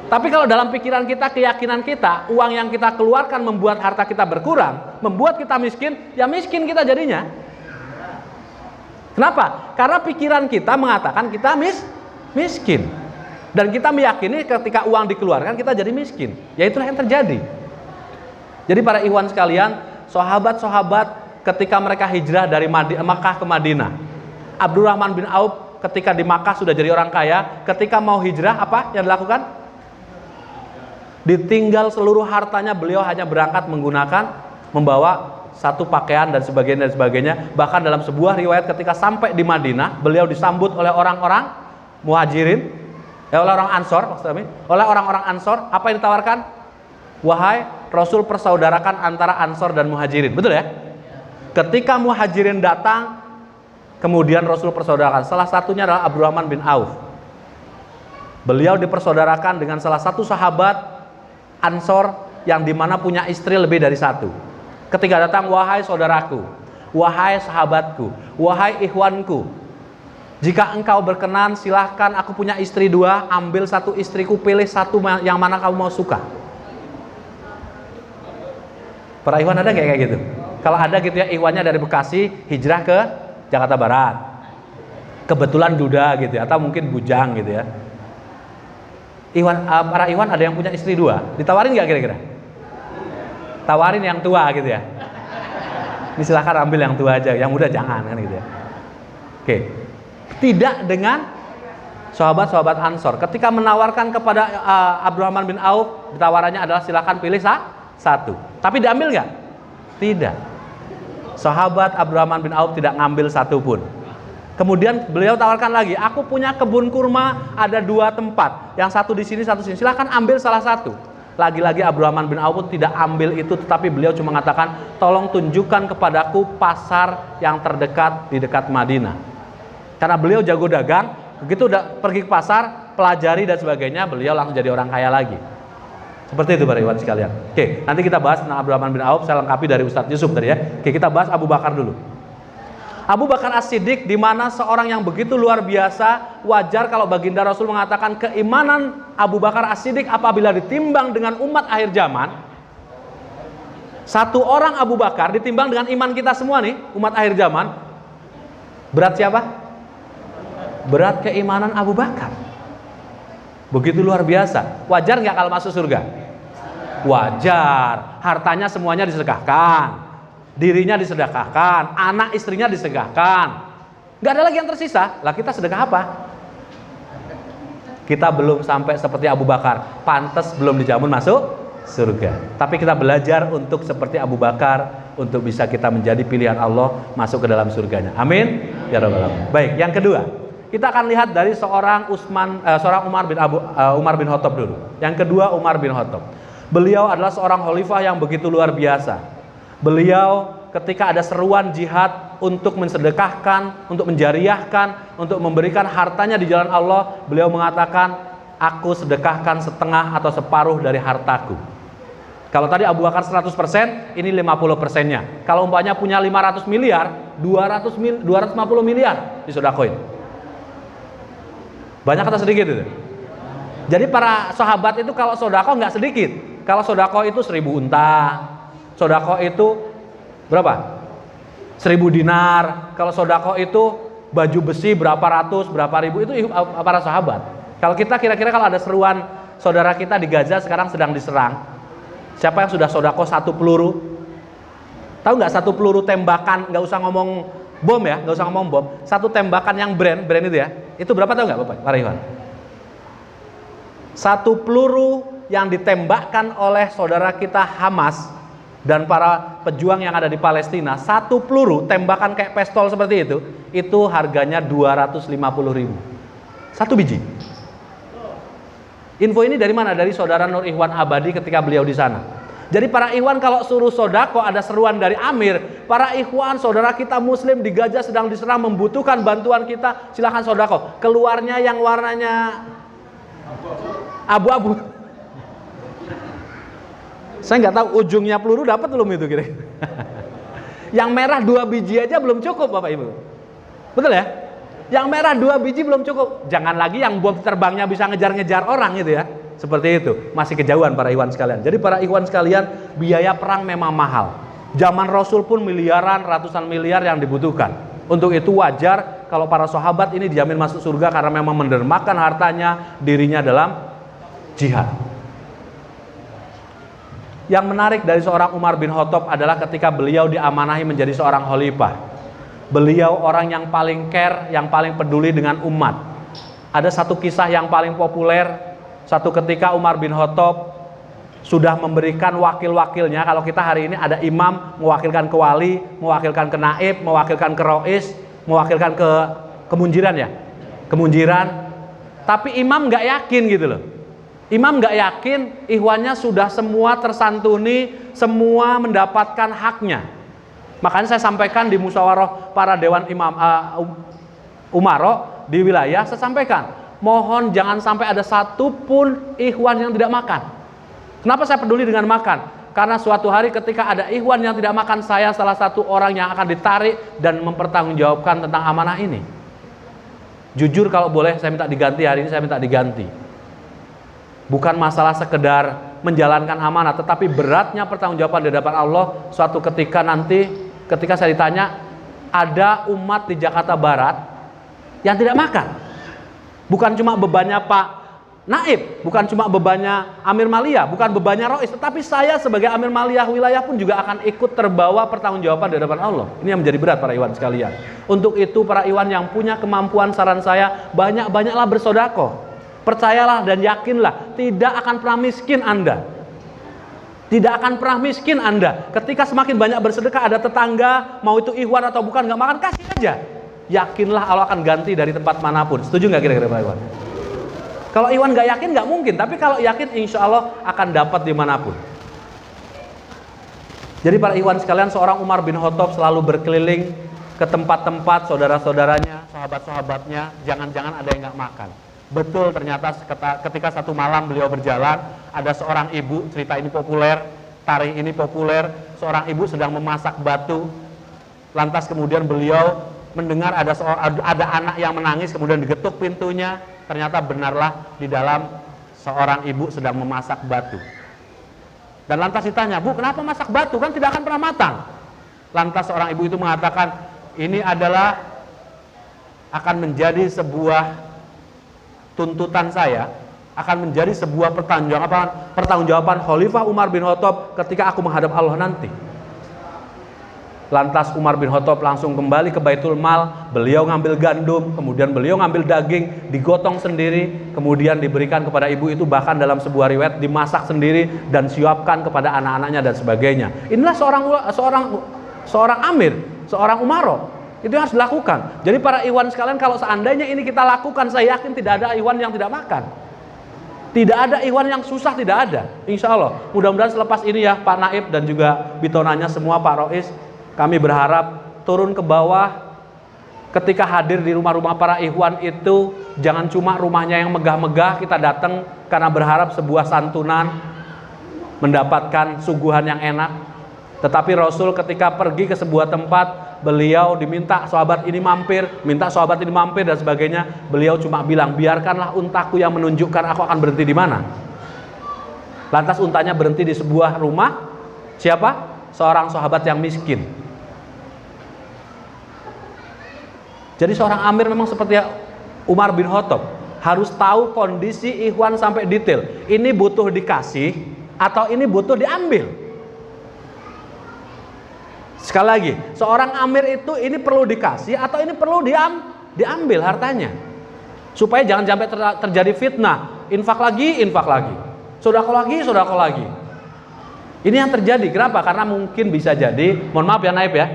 Tapi kalau dalam pikiran kita, keyakinan kita, uang yang kita keluarkan membuat harta kita berkurang, membuat kita miskin, ya miskin kita jadinya. Kenapa? Karena pikiran kita mengatakan kita miskin. Dan kita meyakini ketika uang dikeluarkan kita jadi miskin. Ya itulah yang terjadi. Jadi para ikhwan sekalian, sahabat-sahabat ketika mereka hijrah dari Makkah ke Madinah, Abdurrahman bin Auf ketika di Makkah sudah jadi orang kaya, ketika mau hijrah apa yang dilakukan? Ditinggal seluruh hartanya, beliau hanya berangkat membawa satu pakaian dan sebagainya. Bahkan dalam sebuah riwayat ketika sampai di Madinah, beliau disambut oleh orang-orang muhajirin, oleh orang Ansor, maksudnya, oleh orang-orang Ansor. Apa yang ditawarkan? Wahai Rasul, persaudarakan antara Ansor dan muhajirin. Betul ya? Ketika muhajirin datang, kemudian Rasul persaudarakan. Salah satunya adalah Abdurrahman bin Auf. Beliau dipersaudarakan dengan salah satu sahabat Ansor yang dimana punya istri lebih dari satu. Ketika datang, wahai saudaraku, wahai sahabatku, wahai ikhwanku, jika engkau berkenan silahkan, aku punya istri dua, ambil satu istriku, pilih satu yang mana kamu mau suka. Para ikhwan ada kayak gitu? Kalau ada gitu ya, ikhwannya dari Bekasi hijrah ke Jakarta Barat, kebetulan duda gitu ya, atau mungkin bujang gitu ya. Para ikhwan ada yang punya istri dua, ditawarin nggak kira-kira? Tawarin yang tua gitu ya. Ini silahkan ambil yang tua aja, yang muda jangan kan gitu ya. Oke. Tidak dengan sahabat-sahabat Ansor. Ketika menawarkan kepada Abdurrahman bin Auf, tawarannya adalah silahkan pilih satu. Tapi diambil nggak? Tidak. Sahabat Abdurrahman bin Auf tidak ngambil satu pun. Kemudian beliau tawarkan lagi, aku punya kebun kurma ada dua tempat, yang satu di sini, satu di sini, silahkan ambil salah satu. Lagi-lagi Abdurrahman bin Auf tidak ambil itu, tetapi beliau cuma mengatakan, tolong tunjukkan kepadaku pasar yang terdekat di dekat Madinah. Karena beliau jago dagang, begitu udah pergi ke pasar, pelajari dan sebagainya, beliau langsung jadi orang kaya lagi. Seperti itu para ikhwan sekalian. Oke, nanti kita bahas tentang Abdurrahman bin Auf, saya lengkapi dari Ustadz Yusuf tadi ya. Oke, kita bahas Abu Bakar dulu. Abu Bakar As-Siddiq, di mana seorang yang begitu luar biasa, wajar kalau baginda Rasul mengatakan keimanan Abu Bakar As-Siddiq apabila ditimbang dengan umat akhir zaman, satu orang Abu Bakar ditimbang dengan iman kita semua nih, umat akhir zaman, berat siapa? Berat keimanan Abu Bakar. Begitu luar biasa. Wajar nggak kalau masuk surga? Wajar. Hartanya semuanya disedekahkan, dirinya disedekahkan, anak istrinya disedekahkan, nggak ada lagi yang tersisa. Lah kita sedekah apa? Kita belum sampai seperti Abu Bakar, pantas belum dijamin masuk surga. Tapi kita belajar untuk seperti Abu Bakar, untuk bisa kita menjadi pilihan Allah masuk ke dalam surganya. Amin ya rabbal alamin. Baik, yang kedua, kita akan lihat dari seorang Umar bin Khattab dulu. Yang kedua, Umar bin Khattab. Beliau adalah seorang khalifah yang begitu luar biasa. Beliau ketika ada seruan jihad untuk mensedekahkan, untuk menjariahkan, untuk memberikan hartanya di jalan Allah, beliau mengatakan, aku sedekahkan setengah atau separuh dari hartaku. Kalau tadi Abu Bakar 100%, ini 50%-nya. Kalau umpamanya punya 500 miliar, 250 miliar disedekahin. Banyak atau sedikit itu? Jadi para sahabat itu kalau sedekah nggak sedikit. Kalau sedekah itu 1000 unta, sedekah itu berapa? 1000 dinar. Kalau sedekah itu baju besi berapa ratus, berapa ribu, itu para sahabat. Kalau kita kira-kira kalau ada seruan saudara kita di Gaza sekarang sedang diserang, siapa yang sudah sedekah 1 peluru? Tahu nggak 1 peluru tembakan, nggak usah ngomong bom ya, nggak usah ngomong bom. 1 tembakan yang brand itu ya, itu berapa tahu nggak Bapak? Para Ikhwan? 1 peluru yang ditembakkan oleh saudara kita Hamas dan para pejuang yang ada di Palestina, 1 peluru tembakan kayak pistol seperti itu harganya 250.000. 1 biji. Info ini dari mana? Dari saudara Nur Ikhwan Abadi ketika beliau di sana. Jadi para ikhwan kalau suruh sodako, ada seruan dari Amir, para ikhwan saudara kita muslim di Gajah sedang diserang membutuhkan bantuan kita, silahkan sodako. Keluarnya yang warnanya abu-abu. Saya nggak tahu ujungnya peluru dapat belum itu kira-kira. Yang merah 2 biji aja belum cukup Bapak Ibu. Betul ya? Yang merah 2 biji belum cukup. Jangan lagi yang bom terbangnya bisa ngejar-ngejar orang gitu ya. Seperti itu, masih kejauhan para ikhwan sekalian. Jadi para ikhwan sekalian, biaya perang memang mahal. Zaman Rasul pun miliaran, ratusan miliar yang dibutuhkan. Untuk itu wajar kalau para sahabat ini dijamin masuk surga karena memang mendermakan hartanya, dirinya dalam jihad. Yang menarik dari seorang Umar bin Khattab adalah ketika beliau diamanahi menjadi seorang khalifah. Beliau orang yang paling care, yang paling peduli dengan umat. Ada satu kisah yang paling populer. Satu ketika Umar bin Khattab sudah memberikan wakil-wakilnya. Kalau kita hari ini ada imam mewakilkan ke wali, mewakilkan ke naib, mewakilkan ke rois, mewakilkan ke kemunjiran ya, kemunjiran. Tapi imam nggak yakin gitu loh. Imam nggak yakin ikhwannya sudah semua tersantuni, semua mendapatkan haknya. Makanya saya sampaikan di musyawarah para dewan imam umaro di wilayah, saya sampaikan, mohon jangan sampai ada satupun ikhwan yang tidak makan. Kenapa saya peduli dengan makan? Karena suatu hari ketika ada ikhwan yang tidak makan, saya salah satu orang yang akan ditarik dan mempertanggungjawabkan tentang amanah ini. Jujur kalau boleh saya minta diganti, hari ini saya minta diganti. Bukan masalah sekedar menjalankan amanah, tetapi beratnya pertanggungjawaban di hadapan Allah suatu ketika nanti, ketika saya ditanya, ada umat di Jakarta Barat yang tidak makan. Bukan cuma bebannya Pak Naib, bukan cuma bebannya Amir Maliyah, bukan bebannya Rois, tetapi saya sebagai Amir Maliyah wilayah pun juga akan ikut terbawa pertanggungjawaban di hadapan Allah. Ini yang menjadi berat para ikhwan sekalian. Untuk itu para ikhwan yang punya kemampuan, saran saya, banyak-banyaklah bersedekah. Percayalah dan yakinlah, tidak akan pernah miskin Anda. Tidak akan pernah miskin Anda. Ketika semakin banyak bersedekah, ada tetangga, mau itu ikhwan atau bukan, nggak makan, kasih aja. Yakinlah Allah akan ganti dari tempat manapun. Setuju nggak kira-kira Pak Iwan? Kalau Iwan nggak yakin nggak mungkin, tapi kalau yakin insya Allah akan dapat dimanapun. Jadi para Iwan sekalian, seorang Umar bin Khattab selalu berkeliling ke tempat-tempat saudara-saudaranya, sahabat-sahabatnya, jangan-jangan ada yang nggak makan. Betul, ternyata ketika satu malam beliau berjalan, ada seorang ibu, cerita ini populer, tarikh ini populer, seorang ibu sedang memasak batu. Lantas kemudian beliau mendengar ada anak yang menangis, kemudian digetuk pintunya. Ternyata benarlah di dalam seorang ibu sedang memasak batu. Dan lantas ditanya, "Bu, kenapa masak batu? Kan tidak akan pernah matang." Lantas seorang ibu itu mengatakan, "Ini adalah akan menjadi sebuah tuntutan saya, akan menjadi sebuah pertanggungjawaban Khalifah Umar bin Khattab ketika aku menghadap Allah nanti." Lantas Umar bin Khattab langsung kembali ke Baitul Mal, beliau ngambil gandum, kemudian beliau ngambil daging, digotong sendiri, kemudian diberikan kepada ibu itu, bahkan dalam sebuah riwayat dimasak sendiri dan siapkan kepada anak-anaknya dan sebagainya. Inilah seorang amir, seorang umaro. Itu yang harus dilakukan. Jadi para ikhwan sekalian, kalau seandainya ini kita lakukan, saya yakin tidak ada ikhwan yang tidak makan. Tidak ada ikhwan yang susah, tidak ada. Insya Allah. Mudah-mudahan selepas ini ya Pak Naib dan juga bitonanya semua, Pak Rois, kami berharap turun ke bawah. Ketika hadir di rumah-rumah para ikhwan itu, jangan cuma rumahnya yang megah-megah kita datang karena berharap sebuah santunan, mendapatkan suguhan yang enak. Tetapi Rasul ketika pergi ke sebuah tempat, beliau diminta sahabat ini mampir, minta sahabat ini mampir dan sebagainya. Beliau cuma bilang, biarkanlah untaku yang menunjukkan aku akan berhenti di mana. Lantas untanya berhenti di sebuah rumah. Siapa? Seorang sahabat yang miskin. Jadi seorang amir memang seperti Umar bin Khattab, harus tahu kondisi ikhwan sampai detail. Ini butuh dikasih atau ini butuh diambil. Sekali lagi, seorang amir itu ini perlu dikasih atau ini perlu diambil hartanya. Supaya jangan sampai terjadi fitnah. Infak lagi, sedekah lagi. Ini yang terjadi. Kenapa? Karena mungkin bisa jadi, mohon maaf ya Naib ya,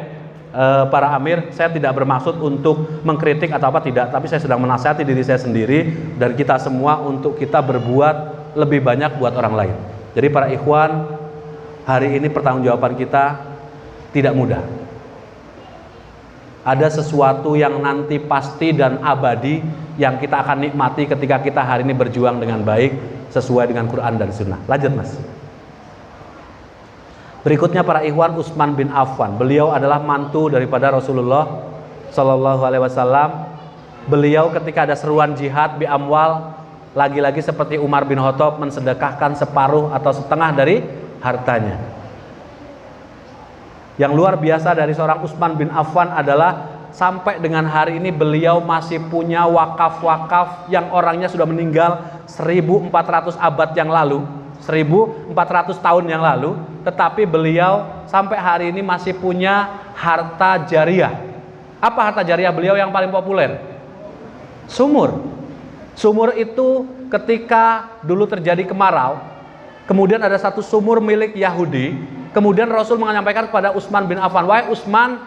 para amir, saya tidak bermaksud untuk mengkritik atau apa, tidak, tapi saya sedang menasihati diri saya sendiri dan kita semua untuk kita berbuat lebih banyak buat orang lain. Jadi para ikhwan, hari ini pertanggungjawaban kita tidak mudah. Ada sesuatu yang nanti pasti dan abadi yang kita akan nikmati ketika kita hari ini berjuang dengan baik sesuai dengan Quran dan Sunnah. Lanjut mas. Berikutnya para ikhwan, Utsman bin Affan. Beliau adalah mantu daripada Rasulullah Shallallahu Alaihi Wasallam. Beliau ketika ada seruan jihad bi amwal, lagi-lagi seperti Umar bin Khattab mensedekahkan separuh atau setengah dari hartanya. Yang luar biasa dari seorang Utsman bin Affan adalah sampai dengan hari ini beliau masih punya wakaf-wakaf yang orangnya sudah meninggal 1400 abad yang lalu, 1400 tahun yang lalu, tetapi beliau sampai hari ini masih punya harta jariah. Apa harta jariah beliau yang paling populer? Sumur. Sumur itu ketika dulu terjadi kemarau, kemudian ada satu sumur milik Yahudi, kemudian Rasul menyampaikan kepada Utsman bin Affan, wahai Utsman,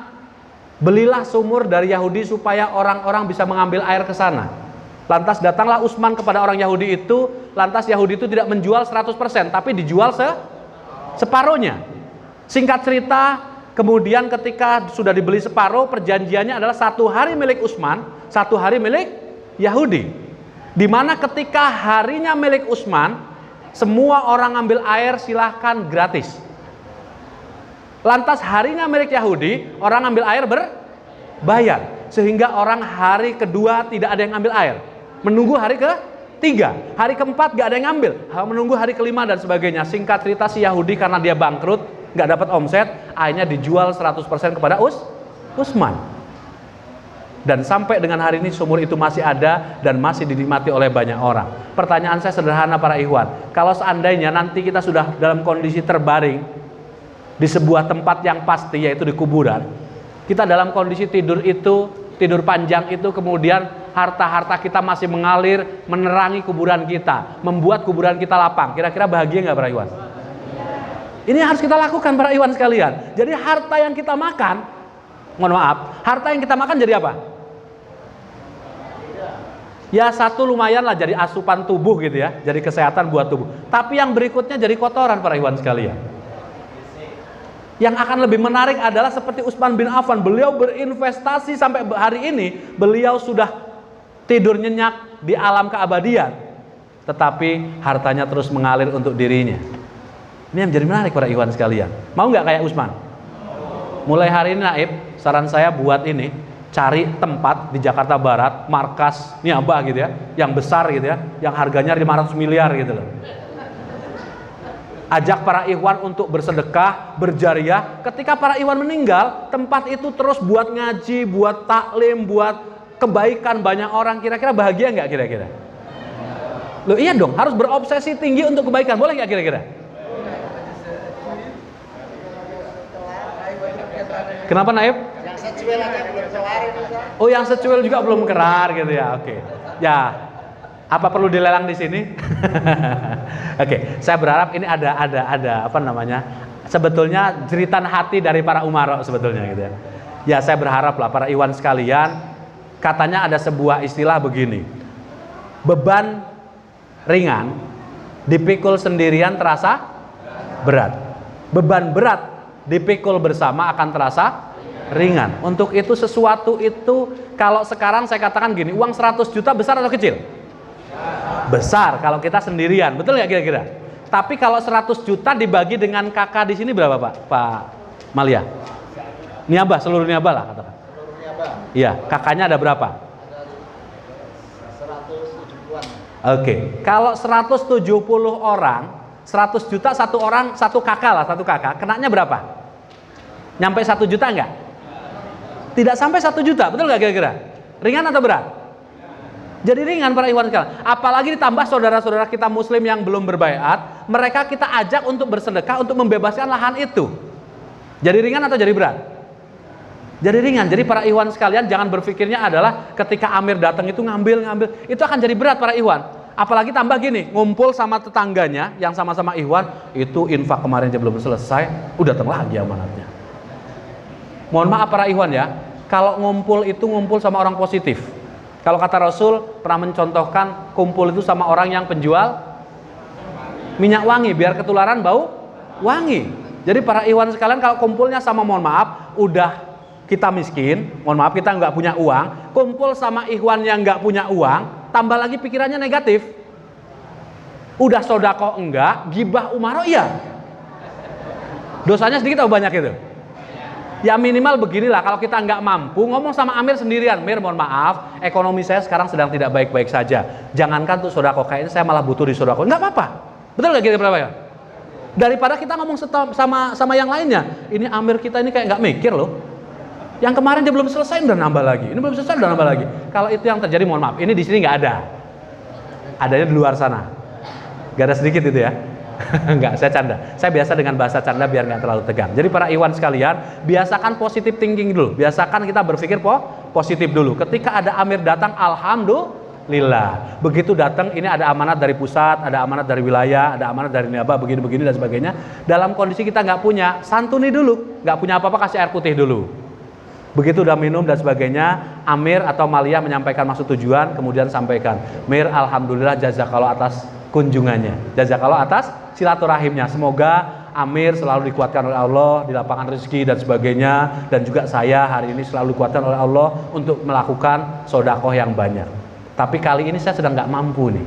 belilah sumur dari Yahudi supaya orang-orang bisa mengambil air ke sana. Lantas datanglah Utsman kepada orang Yahudi itu, lantas Yahudi itu tidak menjual 100%, tapi dijual separuhnya. Singkat cerita, kemudian ketika sudah dibeli separuh, perjanjiannya adalah 1 hari milik Utsman, 1 hari milik Yahudi. Dimana ketika harinya milik Utsman, semua orang ambil air silahkan gratis. Lantas harinya milik Yahudi, orang ambil air berbayar. Sehingga orang hari kedua tidak ada yang ambil air, menunggu hari ketiga, hari keempat gak ada yang ngambil, menunggu hari kelima dan sebagainya. Singkat cerita si Yahudi karena dia bangkrut, gak dapat omset, akhirnya dijual 100% kepada Utsman. Dan sampai dengan hari ini sumur itu masih ada dan masih dinikmati oleh banyak orang. Pertanyaan saya sederhana para ikhwan, kalau seandainya nanti kita sudah dalam kondisi terbaring di sebuah tempat yang pasti, yaitu di kuburan, kita dalam kondisi tidur itu, tidur panjang itu, kemudian harta-harta kita masih mengalir menerangi kuburan kita, membuat kuburan kita lapang, kira-kira bahagia nggak para ikhwan? Ini harus kita lakukan para ikhwan sekalian. Jadi harta yang kita makan, mohon maaf, harta yang kita makan jadi apa? Ya satu lumayan lah jadi asupan tubuh gitu ya, jadi kesehatan buat tubuh. Tapi yang berikutnya jadi kotoran para ikhwan sekalian. Yang akan lebih menarik adalah seperti Utsman bin Affan, beliau berinvestasi sampai hari ini, beliau sudah tidur nyenyak di alam keabadian, tetapi hartanya terus mengalir untuk dirinya. Ini yang menjadi menarik para ikhwan sekalian. Mau nggak kayak Utsman? Mulai hari ini Naib, saran saya buat ini, cari tempat di Jakarta Barat, markas niabah gitu ya, yang besar gitu ya, yang harganya 500 miliar gitu loh. Ajak para ikhwan untuk bersedekah, berjariah. Ketika para ikhwan meninggal, tempat itu terus buat ngaji, buat taklim, buat kebaikan banyak orang. Kira-kira bahagia nggak kira-kira? Loh iya dong, harus berobsesi tinggi untuk kebaikan. Boleh nggak kira-kira? Kenapa Naib? Yang secuil aja belum kelar ini. Oh yang secuil juga belum kelar gitu ya. Oke. Ya. Apa perlu dilelang di sini? Oke, saya berharap ini ada apa namanya? Sebetulnya jeritan hati dari para umarok sebetulnya gitu ya. Ya saya berharap lah para ikhwan sekalian, katanya ada sebuah istilah begini. Beban ringan dipikul sendirian terasa berat. Beban berat dipikul bersama akan terasa ringan. Untuk itu sesuatu itu kalau sekarang saya katakan gini, uang 100 juta besar atau kecil? Besar kalau kita sendirian, betul nggak kira-kira? Tapi kalau 100 juta dibagi dengan kakak di sini berapa Pak Malia? Niabah, seluruh niabah lah katakan. Seluruh niabah. Iya, kakaknya ada berapa? Ada 170-an. Oke, kalau 170 orang, 100 juta satu orang, satu kakak lah, satu kakak, kenanya berapa? Nyampe 1 juta nggak? Tidak sampai 1 juta, betul nggak kira-kira? Ringan atau berat? Jadi ringan para ikhwan sekalian. Apalagi ditambah saudara-saudara kita muslim yang belum berbaiat, mereka kita ajak untuk bersedekah untuk membebaskan lahan itu. Jadi ringan atau jadi berat? Jadi ringan. Jadi para ikhwan sekalian jangan berpikirnya adalah ketika Amir datang itu ngambil, itu akan jadi berat para ikhwan. Apalagi tambah gini, ngumpul sama tetangganya yang sama-sama ikhwan, itu infak kemarin aja belum selesai, udah datang lagi amanatnya. Mohon maaf para ikhwan ya, kalau ngumpul itu ngumpul sama orang positif. Kalau kata Rasul pernah mencontohkan kumpul itu sama orang yang penjual minyak wangi biar ketularan bau wangi. Jadi para ikhwan sekalian, kalau kumpulnya sama, mohon maaf, udah kita miskin, mohon maaf kita nggak punya uang, kumpul sama ikhwan yang nggak punya uang, tambah lagi pikirannya negatif. Udah sodako enggak, gibah umaro iya. Dosanya sedikit atau banyak itu? Ya minimal beginilah, kalau kita nggak mampu, ngomong sama Amir sendirian, Mir mohon maaf, ekonomi saya sekarang sedang tidak baik-baik saja. Jangankan tuh sodako, kayaknya saya malah butuh di sodako. Nggak apa-apa, betul nggak kira-kira ya? Daripada kita ngomong sama yang lainnya, ini Amir kita ini kayak nggak mikir loh. Yang kemarin dia belum selesai udah nambah lagi, ini belum selesai udah nambah lagi. Kalau itu yang terjadi, mohon maaf, ini di sini nggak ada, adanya di luar sana. Gak ada sedikit itu ya. Enggak, saya canda. Saya biasa dengan bahasa canda biar nggak terlalu tegang. Jadi para ikhwan sekalian, biasakan positive thinking dulu. Biasakan kita berpikir positif dulu. Ketika ada Amir datang, alhamdulillah. Begitu datang, ini ada amanat dari pusat, ada amanat dari wilayah, ada amanat dari niaba, begini-begini dan sebagainya. Dalam kondisi kita nggak punya, santuni dulu. Nggak punya apa-apa, kasih air putih dulu. Begitu udah minum dan sebagainya, Amir atau Maliyah menyampaikan maksud tujuan, kemudian sampaikan, Mir, alhamdulillah jazakallah atas kunjungannya, jazakallah atas silaturahimnya. Semoga Amir selalu dikuatkan oleh Allah di lapangan rezeki dan sebagainya, dan juga saya hari ini selalu dikuatkan oleh Allah untuk melakukan sodakoh yang banyak. Tapi kali ini saya sedang nggak mampu nih,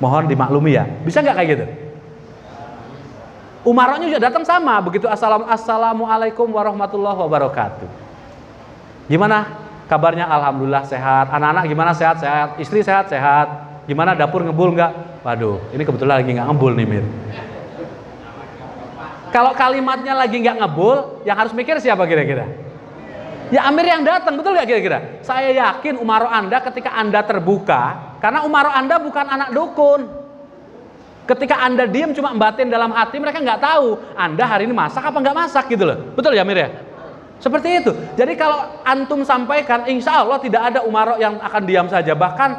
mohon dimaklumi ya. Bisa nggak kayak gitu? Umarohnya juga datang sama, begitu assalamualaikum warahmatullahi wabarakatuh. Gimana kabarnya? Alhamdulillah sehat. Anak-anak gimana? Sehat-sehat. Istri sehat-sehat. Gimana dapur ngebul nggak? Waduh, ini kebetulan lagi nggak ngebul nih Mir. Kalau kalimatnya lagi nggak ngebul, yang harus mikir siapa kira-kira? Ya Amir yang datang, betul nggak kira-kira? Saya yakin umaro Anda ketika Anda terbuka, karena umaro Anda bukan anak dukun. Ketika Anda diam cuma batin dalam hati, mereka nggak tahu Anda hari ini masak apa nggak masak gitu loh. Betul ya Amir ya? Seperti itu. Jadi kalau antum sampaikan, insya Allah tidak ada umaro yang akan diam saja. Bahkan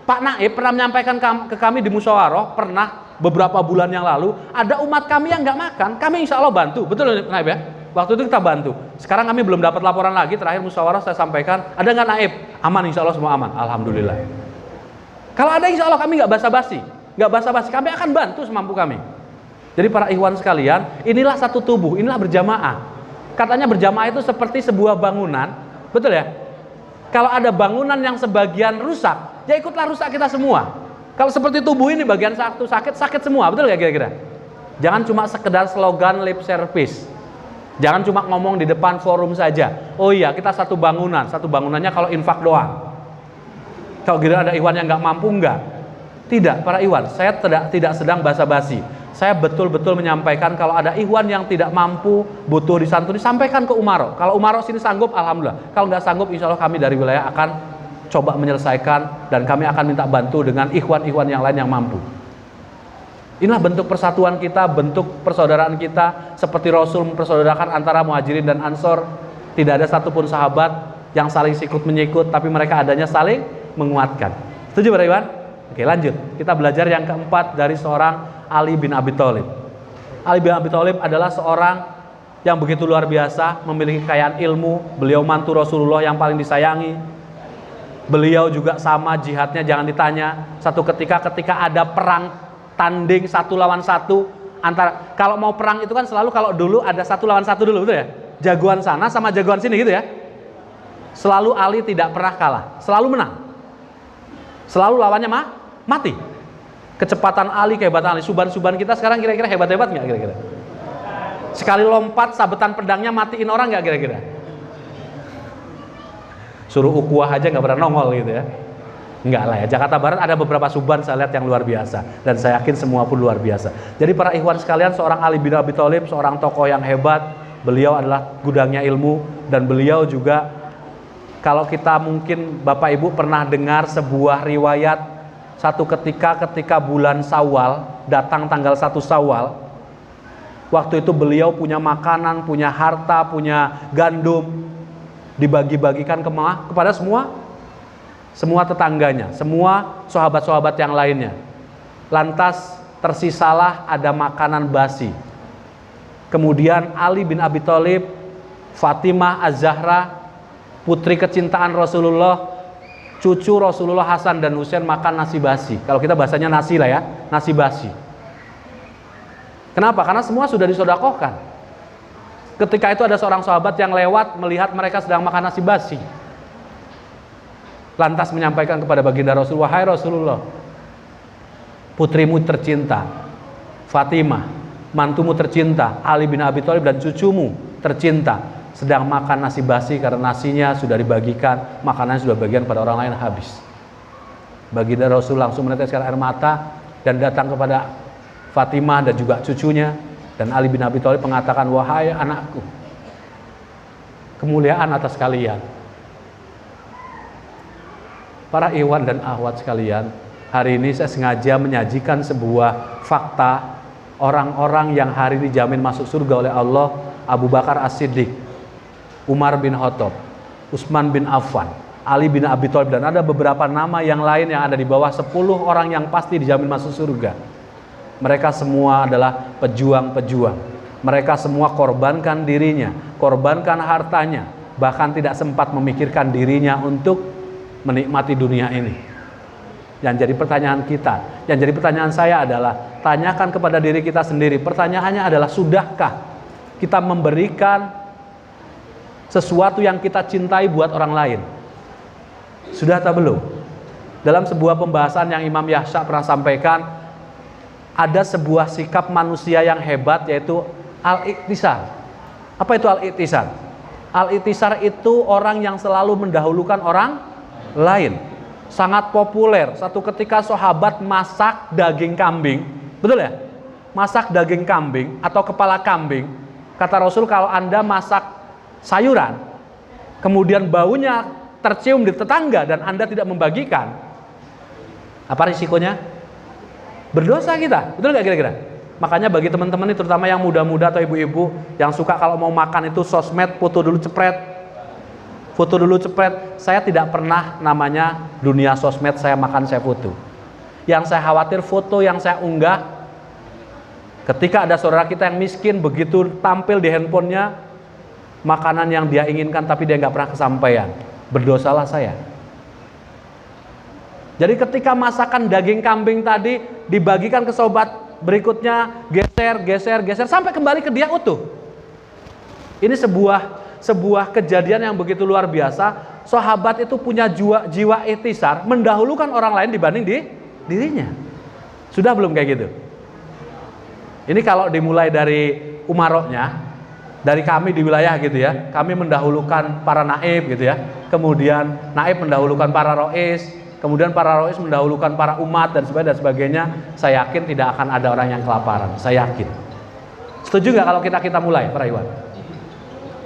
Pak Naib pernah menyampaikan ke kami di musyawarah, pernah beberapa bulan yang lalu, ada umat kami yang nggak makan, kami insya Allah bantu. Betul Naib ya? Waktu itu kita bantu. Sekarang kami belum dapat laporan lagi, terakhir musyawarah saya sampaikan, ada nggak Naib? Aman, insya Allah semua aman. Alhamdulillah. Kalau ada insya Allah kami nggak basa-basi. Kami akan bantu semampu kami. Jadi para ikhwan sekalian, inilah satu tubuh, inilah berjamaah. Katanya berjamaah itu seperti sebuah bangunan, betul ya? Kalau ada bangunan yang sebagian rusak, ya ikutlah rusak kita semua. Kalau seperti tubuh ini bagian satu sakit semua, betul nggak kira-kira? Jangan cuma sekedar slogan lip service. Jangan cuma ngomong di depan forum saja. Oh iya, kita satu bangunannya kalau infak doang. Kalau kira ada ikhwan yang nggak mampu, enggak. Tidak, para ikhwan, saya tidak sedang basa-basi. Saya betul-betul menyampaikan kalau ada ikhwan yang tidak mampu, butuh disantuni, sampaikan ke umaro. Kalau umaro sini sanggup, alhamdulillah. Kalau nggak sanggup, insya Allah kami dari wilayah akan coba menyelesaikan, dan kami akan minta bantu dengan ikhwan-ikhwan yang lain yang mampu. Inilah bentuk persatuan kita, bentuk persaudaraan kita, seperti Rasul mempersaudarakan antara Muhajirin dan Ansor. Tidak ada satupun sahabat yang saling sikut menyikut, tapi mereka adanya saling menguatkan. Setuju para ikhwan? Oke, lanjut. Kita belajar yang keempat dari seorang Ali bin Abi Thalib. Ali bin Abi Thalib adalah seorang yang begitu luar biasa, memiliki kekayaan ilmu. Beliau mantu Rasulullah yang paling disayangi. Beliau juga sama jihadnya, jangan ditanya. Satu ketika ada perang tanding 1 lawan 1 antara, kalau mau perang itu kan selalu kalau dulu ada 1 lawan 1 dulu, betul ya? Jagoan sana sama jagoan sini gitu ya. Selalu Ali tidak pernah kalah, selalu menang. Selalu lawannya mati. Kecepatan Ali, kehebatan Ali. Suban-suban kita sekarang kira-kira hebat-hebat nggak kira-kira? Sekali lompat sabetan pedangnya matiin orang nggak kira-kira? Suruh ukuah aja nggak pernah nongol gitu ya. Enggak lah ya. Jakarta Barat ada beberapa suban saya lihat yang luar biasa, dan saya yakin semua pun luar biasa. Jadi para ikhwan sekalian, seorang Ali bin Abi Thalib, seorang tokoh yang hebat. Beliau adalah gudangnya ilmu, dan beliau juga, kalau kita mungkin Bapak Ibu pernah dengar sebuah riwayat, satu ketika bulan Syawal, datang tanggal 1 Syawal, waktu itu beliau punya makanan, punya harta, punya gandum, dibagi-bagikan kepada semua tetangganya, semua sahabat-sahabat yang lainnya. Lantas tersisalah ada makanan basi. Kemudian Ali bin Abi Thalib, Fatimah Az-Zahra, putri kecintaan Rasulullah, cucu Rasulullah Hasan dan Husain makan nasi basi. Kalau kita bahasanya nasi lah ya, nasi basi. Kenapa? Karena semua sudah disodakohkan. Ketika itu ada seorang sahabat yang lewat melihat mereka sedang makan nasi basi. Lantas menyampaikan kepada baginda Rasul, wahai Rasulullah, putrimu tercinta, Fatimah, mantumu tercinta, Ali bin Abi Thalib dan cucumu tercinta sedang makan nasi basi karena nasinya sudah dibagikan, makanannya sudah bagian pada orang lain habis. Baginda Rasul langsung meneteskan air mata dan datang kepada Fatimah dan juga cucunya, dan Ali bin Abi Thalib mengatakan, wahai anakku, kemuliaan atas kalian. Para ikhwan dan akhwat sekalian, hari ini saya sengaja menyajikan sebuah fakta orang-orang yang hari ini dijamin masuk surga oleh Allah. Abu Bakar As-Siddiq, Umar bin Khattab, Utsman bin Affan, Ali bin Abi Thalib, dan ada beberapa nama yang lain yang ada di bawah 10 orang yang pasti dijamin masuk surga. Mereka semua adalah pejuang-pejuang. Mereka semua korbankan dirinya, korbankan hartanya, bahkan tidak sempat memikirkan dirinya untuk menikmati dunia ini. Yang jadi pertanyaan kita, yang jadi pertanyaan saya adalah, tanyakan kepada diri kita sendiri. Pertanyaannya adalah, sudahkah kita memberikan sesuatu yang kita cintai buat orang lain? Sudah atau belum? Dalam sebuah pembahasan yang Imam Yahya pernah sampaikan, ada sebuah sikap manusia yang hebat, yaitu al-iktisar. Apa itu al-iktisar? Al-iktisar itu orang yang selalu mendahulukan orang lain. Sangat populer. Satu ketika sahabat masak daging kambing, betul ya? Masak daging kambing atau kepala kambing. Kata Rasul, kalau Anda masak sayuran, kemudian baunya tercium di tetangga dan Anda tidak membagikan, apa risikonya? Berdosa kita, betul nggak kira-kira? Makanya bagi teman-teman ini, terutama yang muda-muda atau ibu-ibu yang suka kalau mau makan itu sosmed, foto dulu cepret. Foto dulu cepret. Saya tidak pernah namanya dunia sosmed saya makan saya foto. Yang saya khawatir foto yang saya unggah, ketika ada saudara kita yang miskin, begitu tampil di handphonenya makanan yang dia inginkan tapi dia nggak pernah kesampaian, berdosalah saya. Jadi ketika masakan daging kambing tadi dibagikan ke sobat berikutnya, geser sampai kembali ke dia utuh. Ini sebuah kejadian yang begitu luar biasa. Sahabat itu punya jiwa ihtisar, mendahulukan orang lain dibanding dirinya. Sudah belum kayak gitu? Ini kalau dimulai dari umaroknya, dari kami di wilayah gitu ya, kami mendahulukan para naib gitu ya, kemudian naib mendahulukan para rois, kemudian para rois mendahulukan para umat dan sebagainya. Saya yakin tidak akan ada orang yang kelaparan. Saya yakin. Setuju nggak kalau kita mulai, para ikhwan?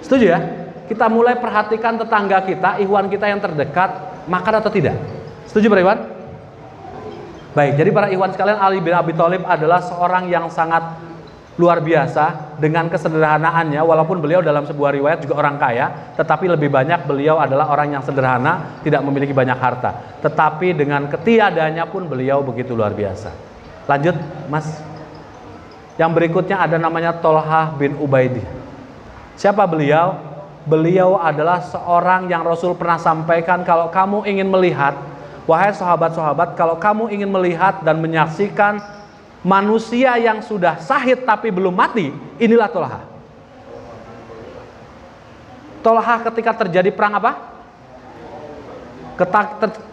Setuju ya? Kita mulai perhatikan tetangga kita, ikhwan kita yang terdekat, makan atau tidak? Setuju, para ikhwan? Baik, jadi para ikhwan sekalian, Ali bin Abi Thalib adalah seorang yang sangat luar biasa dengan kesederhanaannya. Walaupun beliau dalam sebuah riwayat juga orang kaya, tetapi lebih banyak beliau adalah orang yang sederhana, tidak memiliki banyak harta. Tetapi dengan ketiadanya pun beliau begitu luar biasa. Lanjut, Mas. Yang berikutnya ada namanya Tolhah bin Ubaidillah. Siapa beliau? Beliau adalah seorang yang Rasul pernah sampaikan, kalau kamu ingin melihat, wahai sahabat-sahabat, kalau kamu ingin melihat dan menyaksikan manusia yang sudah syahid tapi belum mati, inilah Tolhah. Tolhah ketika terjadi perang apa?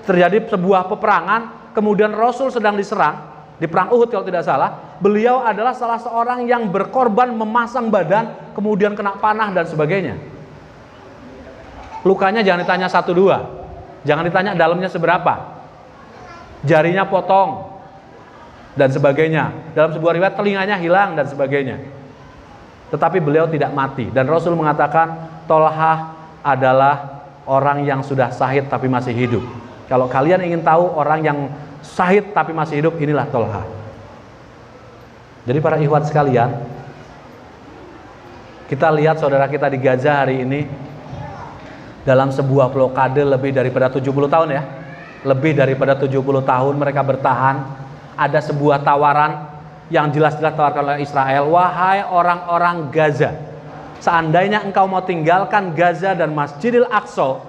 Terjadi sebuah peperangan, kemudian Rasul sedang diserang di perang Uhud kalau tidak salah. Beliau adalah salah seorang yang berkorban memasang badan, kemudian kena panah dan sebagainya. Lukanya jangan ditanya 1-2, jangan ditanya dalamnya seberapa, jarinya potong dan sebagainya. Dalam sebuah riwayat telinganya hilang dan sebagainya. Tetapi beliau tidak mati. Dan Rasul mengatakan Tolhah adalah orang yang sudah syahid tapi masih hidup. Kalau kalian ingin tahu orang yang syahid tapi masih hidup, inilah Tolhah. Jadi para ikhwan sekalian, kita lihat saudara kita di Gaza hari ini dalam sebuah blokade lebih daripada 70 tahun ya. Lebih daripada 70 tahun mereka bertahan. Ada sebuah tawaran yang jelas-jelas ditawarkan oleh Israel. Wahai orang-orang Gaza, seandainya engkau mau tinggalkan Gaza dan Masjidil Aqsa,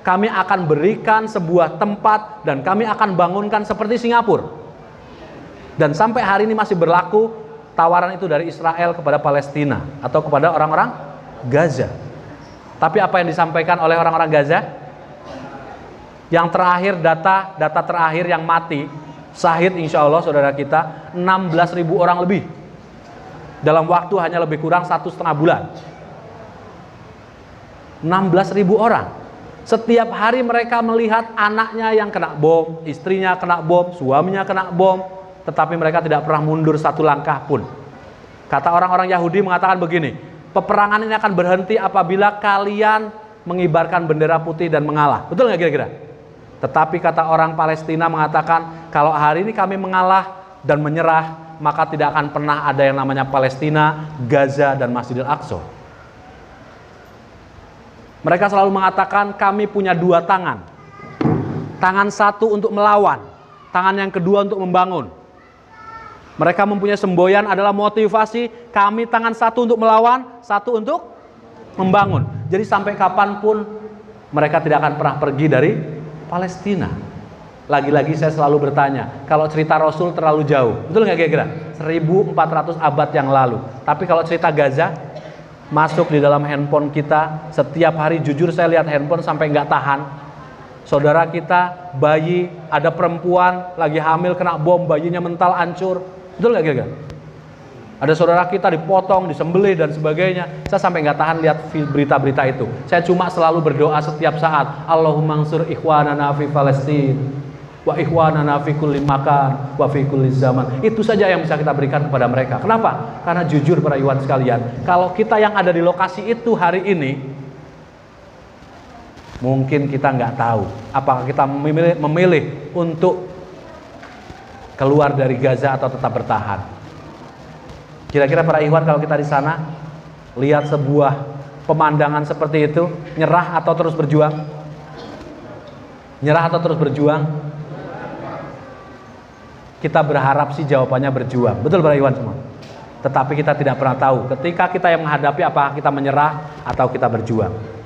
kami akan berikan sebuah tempat dan kami akan bangunkan seperti Singapura. Dan sampai hari ini masih berlaku tawaran itu dari Israel kepada Palestina atau kepada orang-orang Gaza. Tapi apa yang disampaikan oleh orang-orang Gaza? Yang terakhir, data terakhir yang mati, syahid insya Allah saudara kita, 16.000 orang lebih. Dalam waktu hanya lebih kurang 1,5 bulan. 16.000 orang. Setiap hari mereka melihat anaknya yang kena bom, istrinya kena bom, suaminya kena bom, tetapi mereka tidak pernah mundur satu langkah pun. Kata orang-orang Yahudi mengatakan begini, peperangan ini akan berhenti apabila kalian mengibarkan bendera putih dan mengalah. Betul nggak kira-kira? Tetapi kata orang Palestina mengatakan, kalau hari ini kami mengalah dan menyerah, maka tidak akan pernah ada yang namanya Palestina, Gaza, dan Masjidil Aqsa. Mereka selalu mengatakan kami punya dua tangan. Tangan satu untuk melawan, tangan yang kedua untuk membangun. Mereka mempunyai semboyan adalah motivasi, kami tangan satu untuk melawan, satu untuk membangun. Jadi sampai kapanpun mereka tidak akan pernah pergi dari Palestina. Lagi-lagi saya selalu bertanya, kalau cerita Rasul terlalu jauh, betul nggak kira-kira? 1400 abad yang lalu. Tapi kalau cerita Gaza, masuk di dalam handphone kita, setiap hari jujur saya lihat handphone sampai nggak tahan. Saudara kita, bayi, ada perempuan lagi hamil kena bom, bayinya mental hancur, betul nggak kira-kira? Ada saudara kita dipotong, disembelih dan sebagainya. Saya sampai nggak tahan lihat berita-berita itu. Saya cuma selalu berdoa setiap saat, Allahumma ansur ikhwanana fi Palestin, wa ikhwanana fi kulli makan, wa fi kulli zaman. Itu saja yang bisa kita berikan kepada mereka. Kenapa? Karena jujur para ikhwan sekalian, kalau kita yang ada di lokasi itu hari ini, mungkin kita nggak tahu apakah kita memilih untuk keluar dari Gaza atau tetap bertahan. Kira-kira para ikhwan kalau kita di sana lihat sebuah pemandangan seperti itu, nyerah atau terus berjuang? Nyerah atau terus berjuang? Kita berharap sih jawabannya berjuang. Betul para ikhwan semua? Tetapi kita tidak pernah tahu ketika kita yang menghadapi apakah kita menyerah atau kita berjuang.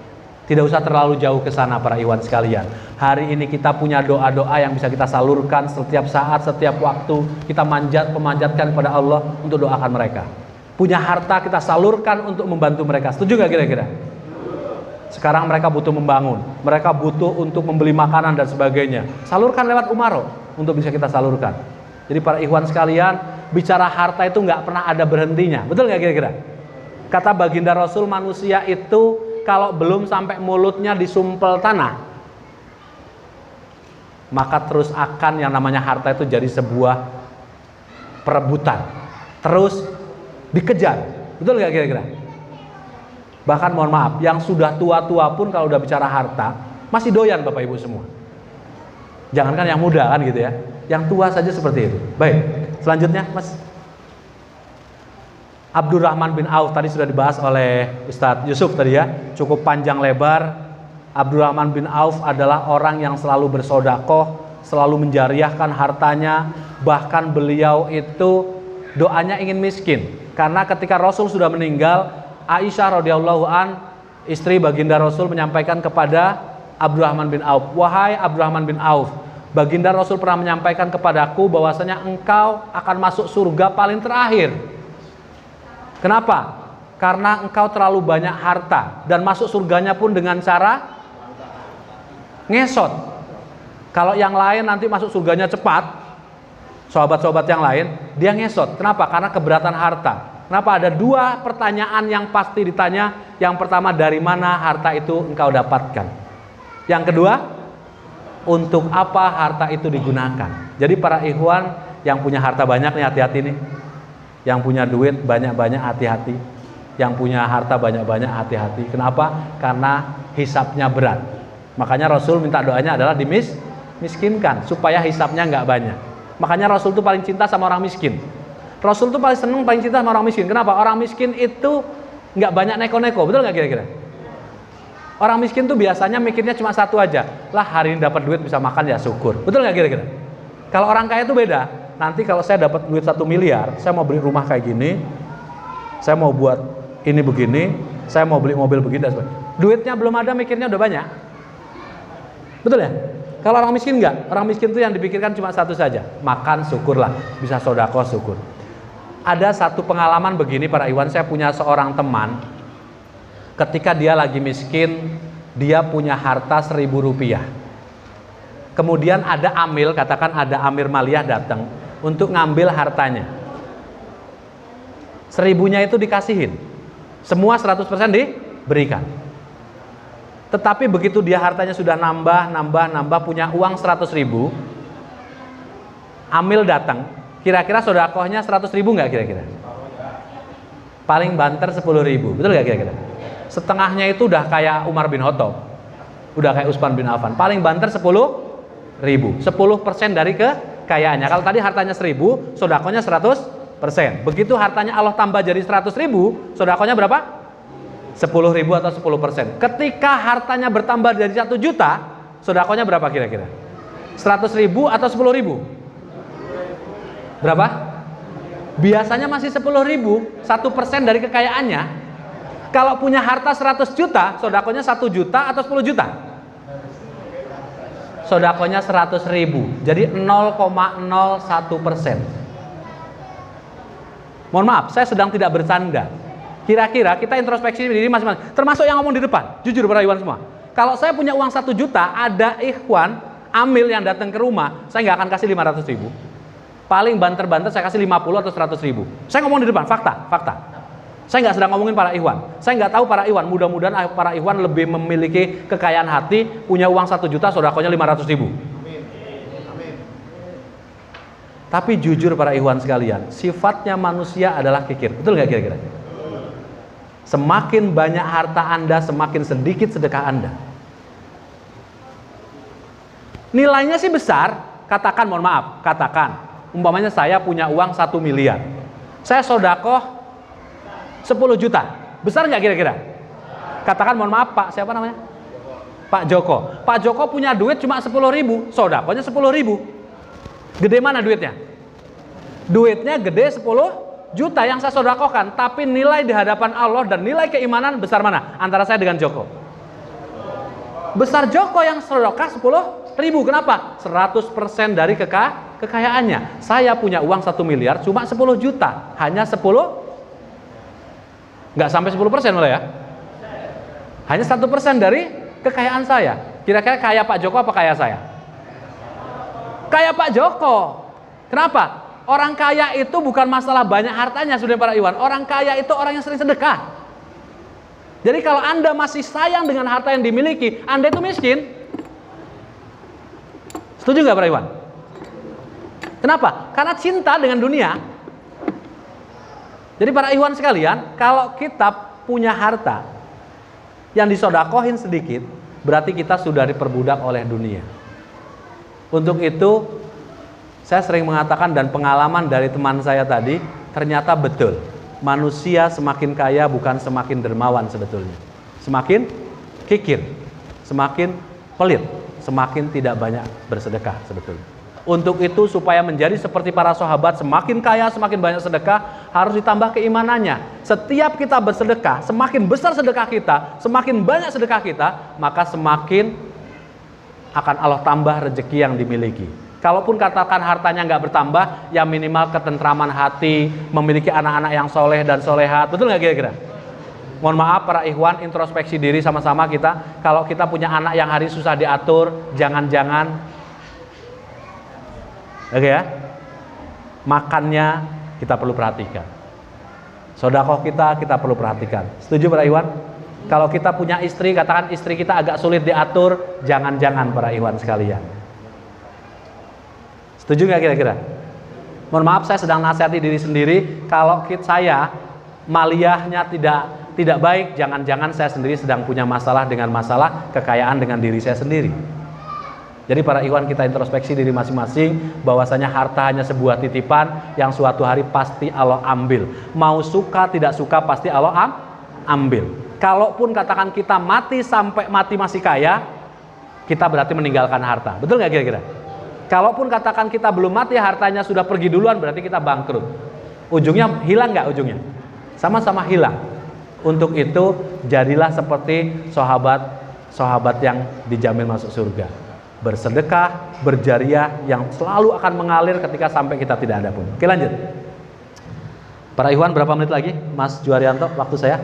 Tidak usah terlalu jauh ke sana para ikhwan sekalian. Hari ini kita punya doa-doa yang bisa kita salurkan setiap saat, setiap waktu. Kita memanjatkan kepada Allah untuk doakan mereka. Punya harta kita salurkan untuk membantu mereka. Setuju gak kira-kira? Sekarang mereka butuh membangun, mereka butuh untuk membeli makanan dan sebagainya. Salurkan lewat umaro untuk bisa kita salurkan. Jadi para ikhwan sekalian, bicara harta itu nggak pernah ada berhentinya. Betul nggak kira-kira? Kata baginda Rasul, manusia itu kalau belum sampai mulutnya disumpel tanah, maka terus akan yang namanya harta itu jadi sebuah perebutan, terus dikejar. Betul nggak kira-kira? Bahkan mohon maaf, yang sudah tua-tua pun kalau udah bicara harta masih doyan Bapak Ibu semua. Jangankan yang muda kan gitu ya, yang tua saja seperti itu. Baik, selanjutnya Mas Abdurrahman bin Auf tadi sudah dibahas oleh Ustadz Yusuf tadi ya, cukup panjang lebar. Abdurrahman bin Auf adalah orang yang selalu bersodakoh, selalu menjariahkan hartanya. Bahkan beliau itu doanya ingin miskin, karena ketika Rasul sudah meninggal, Aisyah radhiyallahu an, istri baginda Rasul, menyampaikan kepada Abdurrahman bin Auf, wahai Abdurrahman bin Auf, baginda Rasul pernah menyampaikan kepadaku bahwasanya engkau akan masuk surga paling terakhir. Kenapa? Karena engkau terlalu banyak harta dan masuk surganya pun dengan cara ngesot. Kalau yang lain nanti masuk surganya cepat, sahabat-sahabat yang lain, dia ngesot. Kenapa? Karena keberatan harta. Kenapa? Ada dua pertanyaan yang pasti ditanya. Yang pertama, dari mana harta itu engkau dapatkan? Yang kedua, untuk apa harta itu digunakan? Jadi para ikhwan yang punya harta banyak nih, hati-hati nih. Yang punya duit banyak-banyak, hati-hati. Yang punya harta banyak-banyak, hati-hati. Kenapa? Karena hisapnya berat. Makanya Rasul minta doanya adalah dimiskinkan, supaya hisapnya nggak banyak. Makanya Rasul tuh paling cinta sama orang miskin. Rasul tuh paling seneng, paling cinta sama orang miskin. Kenapa? Orang miskin itu nggak banyak neko-neko. Betul nggak kira-kira? Orang miskin tuh biasanya mikirnya cuma satu aja. Lah hari ini dapat duit bisa makan ya syukur. Betul nggak kira-kira? Kalau orang kaya itu beda. Nanti kalau saya dapat duit 1 miliar, saya mau beli rumah kayak gini, saya mau buat ini begini, saya mau beli mobil begini dan sebagainya. Duitnya belum ada, mikirnya udah banyak. Betul ya? Kalau orang miskin enggak. Orang miskin itu yang dipikirkan cuma satu saja, makan syukurlah, bisa sodako syukur. Ada satu pengalaman begini para Iwan, saya punya seorang teman, ketika dia lagi miskin, dia punya harta 1.000 rupiah. Kemudian ada amil, katakan ada amir maliyah datang untuk ngambil hartanya. 1.000-nya itu dikasihin, semua 100% diberikan. Tetapi begitu dia hartanya sudah nambah, punya uang 100.000, amil datang, kira-kira sodakohnya 100.000 nggak kira-kira? Paling banter 10.000, betul nggak kira-kira? Setengahnya itu udah kayak Umar bin Khattab, udah kayak Utsman bin Affan. Paling banter 10.000, 10% dari kekayaannya. Kalau tadi hartanya 1.000, sodakohnya 100%. Begitu hartanya Allah tambah jadi 100.000, sodakohnya berapa? 10.000 atau 10%. Ketika hartanya bertambah dari 1 juta, sodakohnya berapa kira-kira? 100.000 atau 10.000? Berapa? Biasanya masih 10.000, 1% dari kekayaannya. Kalau punya harta 100 juta, sodakohnya 1 juta atau 10 juta? Sodakohnya 100.000, jadi 0,01%. Mohon maaf, saya sedang tidak bercanda. Kira-kira kita introspeksi diri masing-masing, termasuk yang ngomong di depan, jujur para Iwan semua. Kalau saya punya uang 1 juta, ada ikhwan amil yang datang ke rumah, saya nggak akan kasih 500.000. Paling banter-banter saya kasih 50 atau 100.000. Saya ngomong di depan, fakta. Saya nggak sedang ngomongin para ikhwan. Saya nggak tahu para ikhwan, mudah-mudahan para ikhwan lebih memiliki kekayaan hati, punya uang 1 juta, sodakohnya 500.000. Tapi jujur para ikhwan sekalian, sifatnya manusia adalah kikir. Betul nggak kira-kira? Semakin banyak harta Anda, semakin sedikit sedekah Anda. Nilainya sih besar, katakan mohon maaf, katakan umpamanya saya punya uang 1 miliar, saya sodakoh 10 juta, besar nggak kira-kira? Katakan mohon maaf Pak, siapa namanya? Pak Joko. Pak Joko punya duit cuma 10.000, sodakohnya 10.000. Gede mana duitnya? Duitnya gede 10 juta yang saya sodakohkan, tapi nilai di hadapan Allah dan nilai keimanan besar mana? Antara saya dengan Joko. Besar Joko yang sedekah 10.000, kenapa? 100% dari kekayaannya. Saya punya uang 1 miliar cuma 10 juta, hanya 10, nggak sampai 10% malah ya. Hanya 1% dari kekayaan saya. Kira-kira kaya Pak Joko apa kaya saya? Kaya Pak Joko. Kenapa? Orang kaya itu bukan masalah banyak hartanya, saudara para Iwan. Orang kaya itu orang yang sering sedekah. Jadi kalau Anda masih sayang dengan harta yang dimiliki, Anda itu miskin. Setuju nggak para Iwan? Kenapa? Karena cinta dengan dunia. Jadi para Iwan sekalian, kalau kita punya harta yang disodakohin sedikit, berarti kita sudah diperbudak oleh dunia. Untuk itu, saya sering mengatakan dan pengalaman dari teman saya tadi, ternyata betul. Manusia semakin kaya bukan semakin dermawan sebetulnya. Semakin kikir, semakin pelit, semakin tidak banyak bersedekah sebetulnya. Untuk itu supaya menjadi seperti para sahabat, semakin kaya, semakin banyak sedekah, harus ditambah keimanannya. Setiap kita bersedekah, semakin besar sedekah kita, semakin banyak sedekah kita, maka semakin akan Allah tambah rezeki yang dimiliki. Kalaupun katakan hartanya nggak bertambah, ya minimal ketentraman hati, memiliki anak-anak yang soleh dan solehat. Betul nggak kira-kira? Mohon maaf para ikhwan, introspeksi diri sama-sama kita. Kalau kita punya anak yang hari susah diatur, jangan-jangan, oke ya, makannya kita perlu perhatikan. Sodakoh kita perlu perhatikan. Setuju para ikhwan? Kalau kita punya istri, katakan istri kita agak sulit diatur, jangan-jangan para ikhwan sekalian. Setuju nggak kira-kira? Mohon maaf, saya sedang nasihati diri sendiri. Kalau saya maliyahnya tidak baik, jangan-jangan saya sendiri sedang punya masalah dengan masalah kekayaan dengan diri saya sendiri. Jadi para ikhwan, kita introspeksi diri masing-masing, bahwasanya harta hanya sebuah titipan yang suatu hari pasti Allah ambil. Mau suka tidak suka pasti Allah ambil. Kalaupun katakan kita mati sampai mati masih kaya, kita berarti meninggalkan harta. Betul nggak kira-kira? Kalaupun katakan kita belum mati, hartanya sudah pergi duluan, berarti kita bangkrut. Ujungnya hilang nggak ujungnya? Sama-sama hilang. Untuk itu jadilah seperti sahabat yang dijamin masuk surga. Bersedekah, berjariah yang selalu akan mengalir ketika sampai kita tidak ada pun. Oke, lanjut. Para ikhwan, berapa menit lagi Mas Juarianto waktu saya?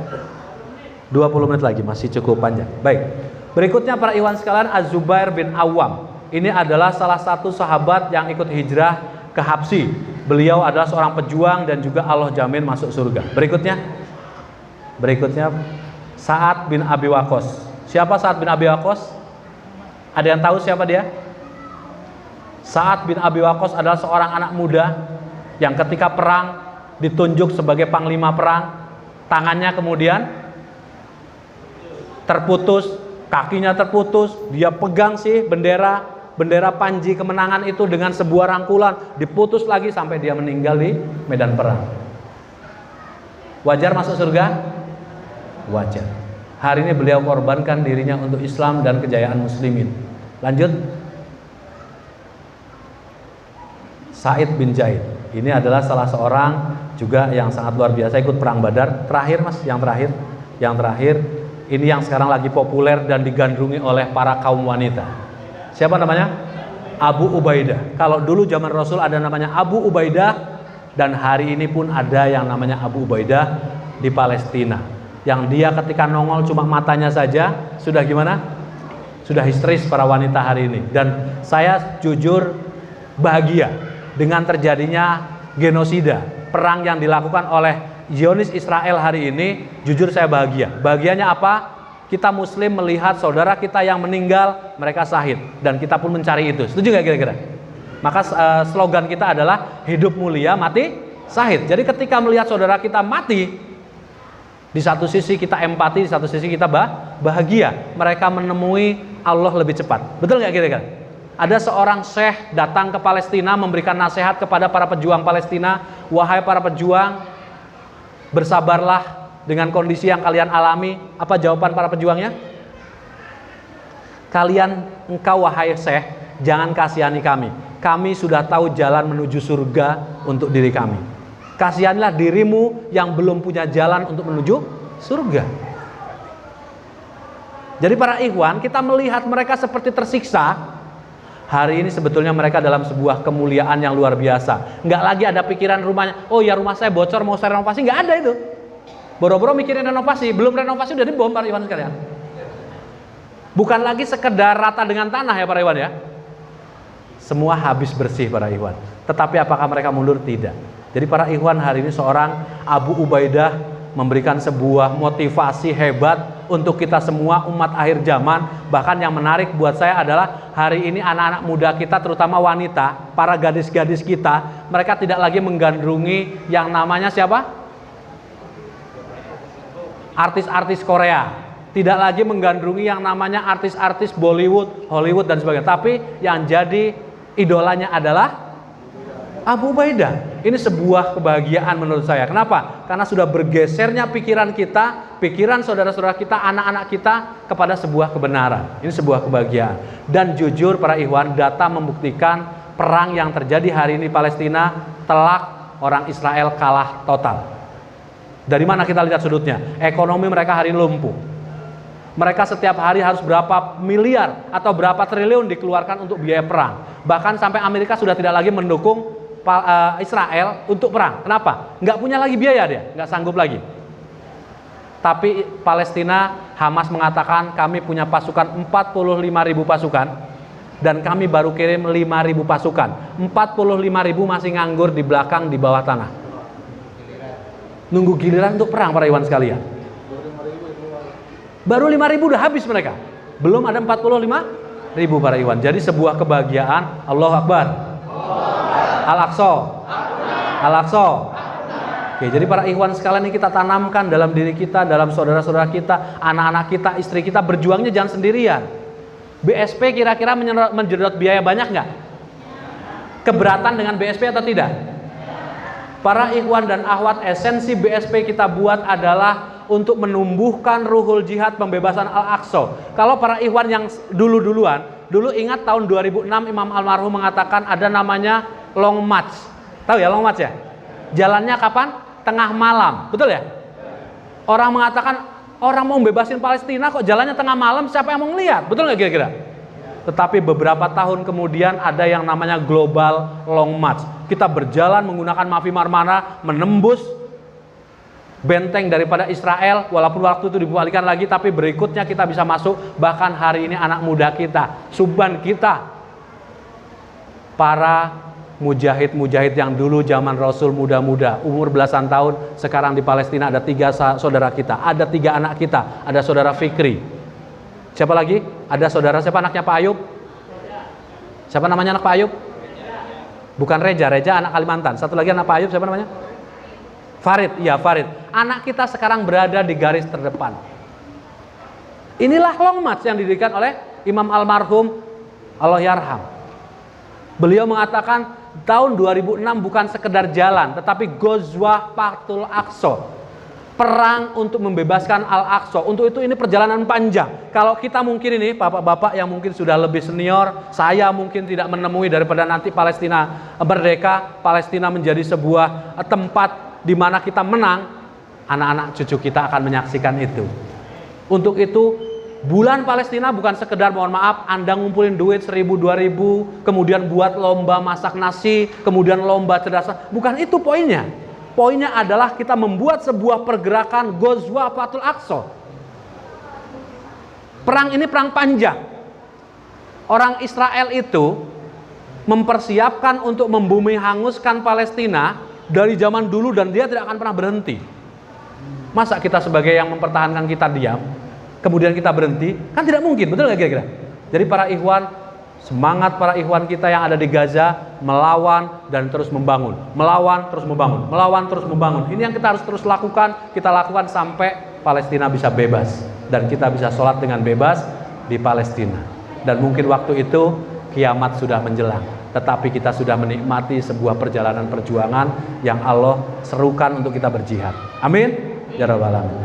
20 menit lagi, masih cukup panjang. Baik, berikutnya para ikhwan sekalian, Az-Zubair bin Awam. Ini adalah salah satu sahabat yang ikut hijrah ke Habsyi. Beliau adalah seorang pejuang dan juga Allah jamin masuk surga. Berikutnya Sa'ad bin Abi Waqqas. Siapa Sa'ad bin Abi Waqqas? Ada yang tahu siapa dia? Sa'ad bin Abi Waqqas adalah seorang anak muda yang ketika perang ditunjuk sebagai panglima perang, tangannya kemudian terputus, kakinya terputus, dia pegang sih bendera panji kemenangan itu dengan sebuah rangkulan, diputus lagi sampai dia meninggal di medan perang. Wajar masuk surga? Wajar. Hari ini beliau korbankan dirinya untuk Islam dan kejayaan muslimin. Lanjut. Sa'id bin Zaid. Ini adalah salah seorang juga yang sangat luar biasa ikut perang Badar. Terakhir Mas, yang terakhir ini yang sekarang lagi populer dan digandrungi oleh para kaum wanita. Siapa namanya? Abu Ubaidah. Kalau dulu zaman Rasul ada namanya Abu Ubaidah, dan hari ini pun ada yang namanya Abu Ubaidah di Palestina. Yang dia ketika nongol cuma matanya saja sudah gimana? Sudah histeris para wanita hari ini. Dan saya jujur bahagia dengan terjadinya genosida, perang yang dilakukan oleh Zionis Israel hari ini. Jujur saya bahagia. Bahagianya apa? Kita muslim melihat saudara kita yang meninggal, mereka syahid, dan kita pun mencari itu. Setuju nggak kira-kira? Maka slogan kita adalah hidup mulia, mati syahid. Jadi ketika melihat saudara kita mati, di satu sisi kita empati, di satu sisi kita bahagia. Mereka menemui Allah lebih cepat. Betul nggak kira-kira? Ada seorang syekh datang ke Palestina memberikan nasihat kepada para pejuang Palestina. Wahai para pejuang, bersabarlah dengan kondisi yang kalian alami. Apa jawaban para pejuangnya? Engkau wahai syekh, jangan kasihani kami. Kami sudah tahu jalan menuju surga untuk diri kami. Kasihanilah dirimu yang belum punya jalan untuk menuju surga. Jadi para ikhwan, kita melihat mereka seperti tersiksa. Hari ini sebetulnya mereka dalam sebuah kemuliaan yang luar biasa. Nggak lagi ada pikiran rumahnya, oh ya rumah saya bocor mau saya renovasi. Nggak ada itu. Boro-boro mikirin renovasi, belum renovasi udah dibom para ikhwan sekalian. Bukan lagi sekedar rata dengan tanah ya para ikhwan ya. Semua habis bersih para ikhwan. Tetapi apakah mereka mundur? Tidak. Jadi para ikhwan, hari ini seorang Abu Ubaidah memberikan sebuah motivasi hebat untuk kita semua umat akhir zaman. Bahkan yang menarik buat saya adalah hari ini anak-anak muda kita, terutama wanita, para gadis-gadis kita, mereka tidak lagi menggandrungi yang namanya siapa? Artis-artis Korea. Tidak lagi menggandrungi yang namanya artis-artis Bollywood, Hollywood dan sebagainya. Tapi yang jadi idolanya adalah Abu Ubaidah. Ini sebuah kebahagiaan menurut saya. Kenapa? Karena sudah bergesernya pikiran kita, pikiran saudara-saudara kita, anak-anak kita kepada sebuah kebenaran. Ini sebuah kebahagiaan. Dan jujur para ikhwan, data membuktikan perang yang terjadi hari ini Palestina, telak orang Israel kalah total. Dari mana kita lihat sudutnya? Ekonomi mereka hari ini lumpuh. Mereka setiap hari harus berapa miliar atau berapa triliun dikeluarkan untuk biaya perang. Bahkan sampai Amerika sudah tidak lagi mendukung Israel untuk perang. Kenapa? Nggak punya lagi biaya dia, nggak sanggup lagi. Tapi Palestina, Hamas mengatakan kami punya pasukan 45.000 pasukan dan kami baru kirim 5.000 pasukan. 45.000 masih nganggur di belakang di bawah tanah. Nunggu giliran untuk perang para ikhwan sekalian. Baru 5.000 udah habis mereka. Belum ada 45.000 para ikhwan. Jadi sebuah kebahagiaan. Allahu Akbar. Al-Aqsa. Al-Aqsa. Oke, jadi para ikhwan sekalian ini kita tanamkan dalam diri kita, dalam saudara-saudara kita, anak-anak kita, istri kita, berjuangnya jangan sendirian. BSP kira-kira menjedot biaya banyak nggak? Keberatan dengan BSP atau tidak? Para ikhwan dan akhwat, esensi BSP kita buat adalah untuk menumbuhkan ruhul jihad pembebasan Al-Aqsa. Kalau para ikhwan yang dulu ingat tahun 2006 Imam Almarhum mengatakan ada namanya long march. Tahu ya long march ya? Jalannya kapan? Tengah malam. Betul ya? Orang mengatakan orang mau bebasin Palestina kok jalannya tengah malam, siapa yang mau ngeliat? Betul nggak kira-kira? Tetapi beberapa tahun kemudian ada yang namanya global long march. Kita berjalan menggunakan Mavi Marmara menembus benteng daripada Israel, walaupun waktu itu dikembalikan lagi, tapi berikutnya kita bisa masuk. Bahkan hari ini anak muda kita, suban kita, para mujahid-mujahid yang dulu zaman Rasul muda-muda, umur belasan tahun, sekarang di Palestina ada 3 saudara kita, ada 3 anak kita, ada saudara Fikri. Siapa lagi? Ada saudara, siapa anaknya Pak Ayub? Siapa namanya anak Pak Ayub? Bukan Reja anak Kalimantan. Satu lagi anak Pak Ayub, siapa namanya? Farid, iya Farid. Anak kita sekarang berada di garis terdepan. Inilah long march yang didirikan oleh Imam almarhum Allahyarham. Beliau mengatakan tahun 2006 bukan sekedar jalan, tetapi Ghazwah Fathul Aqsa, perang untuk membebaskan Al-Aqsa. Untuk itu ini perjalanan panjang. Kalau kita mungkin ini bapak-bapak yang mungkin sudah lebih senior, saya mungkin tidak menemui daripada nanti Palestina merdeka, Palestina menjadi sebuah tempat di mana kita menang, anak-anak cucu kita akan menyaksikan itu. Untuk itu, bulan Palestina bukan sekedar, mohon maaf, Anda ngumpulin duit 1.000, 2.000, kemudian buat lomba masak nasi, kemudian lomba cerdas. Bukan itu poinnya. Poinnya adalah kita membuat sebuah pergerakan Ghazwah Fathul Aqsa. Perang ini perang panjang. Orang Israel itu mempersiapkan untuk membumi hanguskan Palestina dari zaman dulu dan dia tidak akan pernah berhenti. Masa kita sebagai yang mempertahankan kita diam, kemudian kita berhenti? Kan tidak mungkin, betul nggak kira-kira? Jadi para ikhwan, semangat para ikhwan kita yang ada di Gaza, melawan dan terus membangun, melawan terus membangun, melawan terus membangun. Ini yang kita harus terus lakukan, kita lakukan sampai Palestina bisa bebas dan kita bisa sholat dengan bebas di Palestina. Dan mungkin waktu itu kiamat sudah menjelang. Tetapi kita sudah menikmati sebuah perjalanan perjuangan yang Allah serukan untuk kita berjihad. Amin. Ya Rabbal Alamin.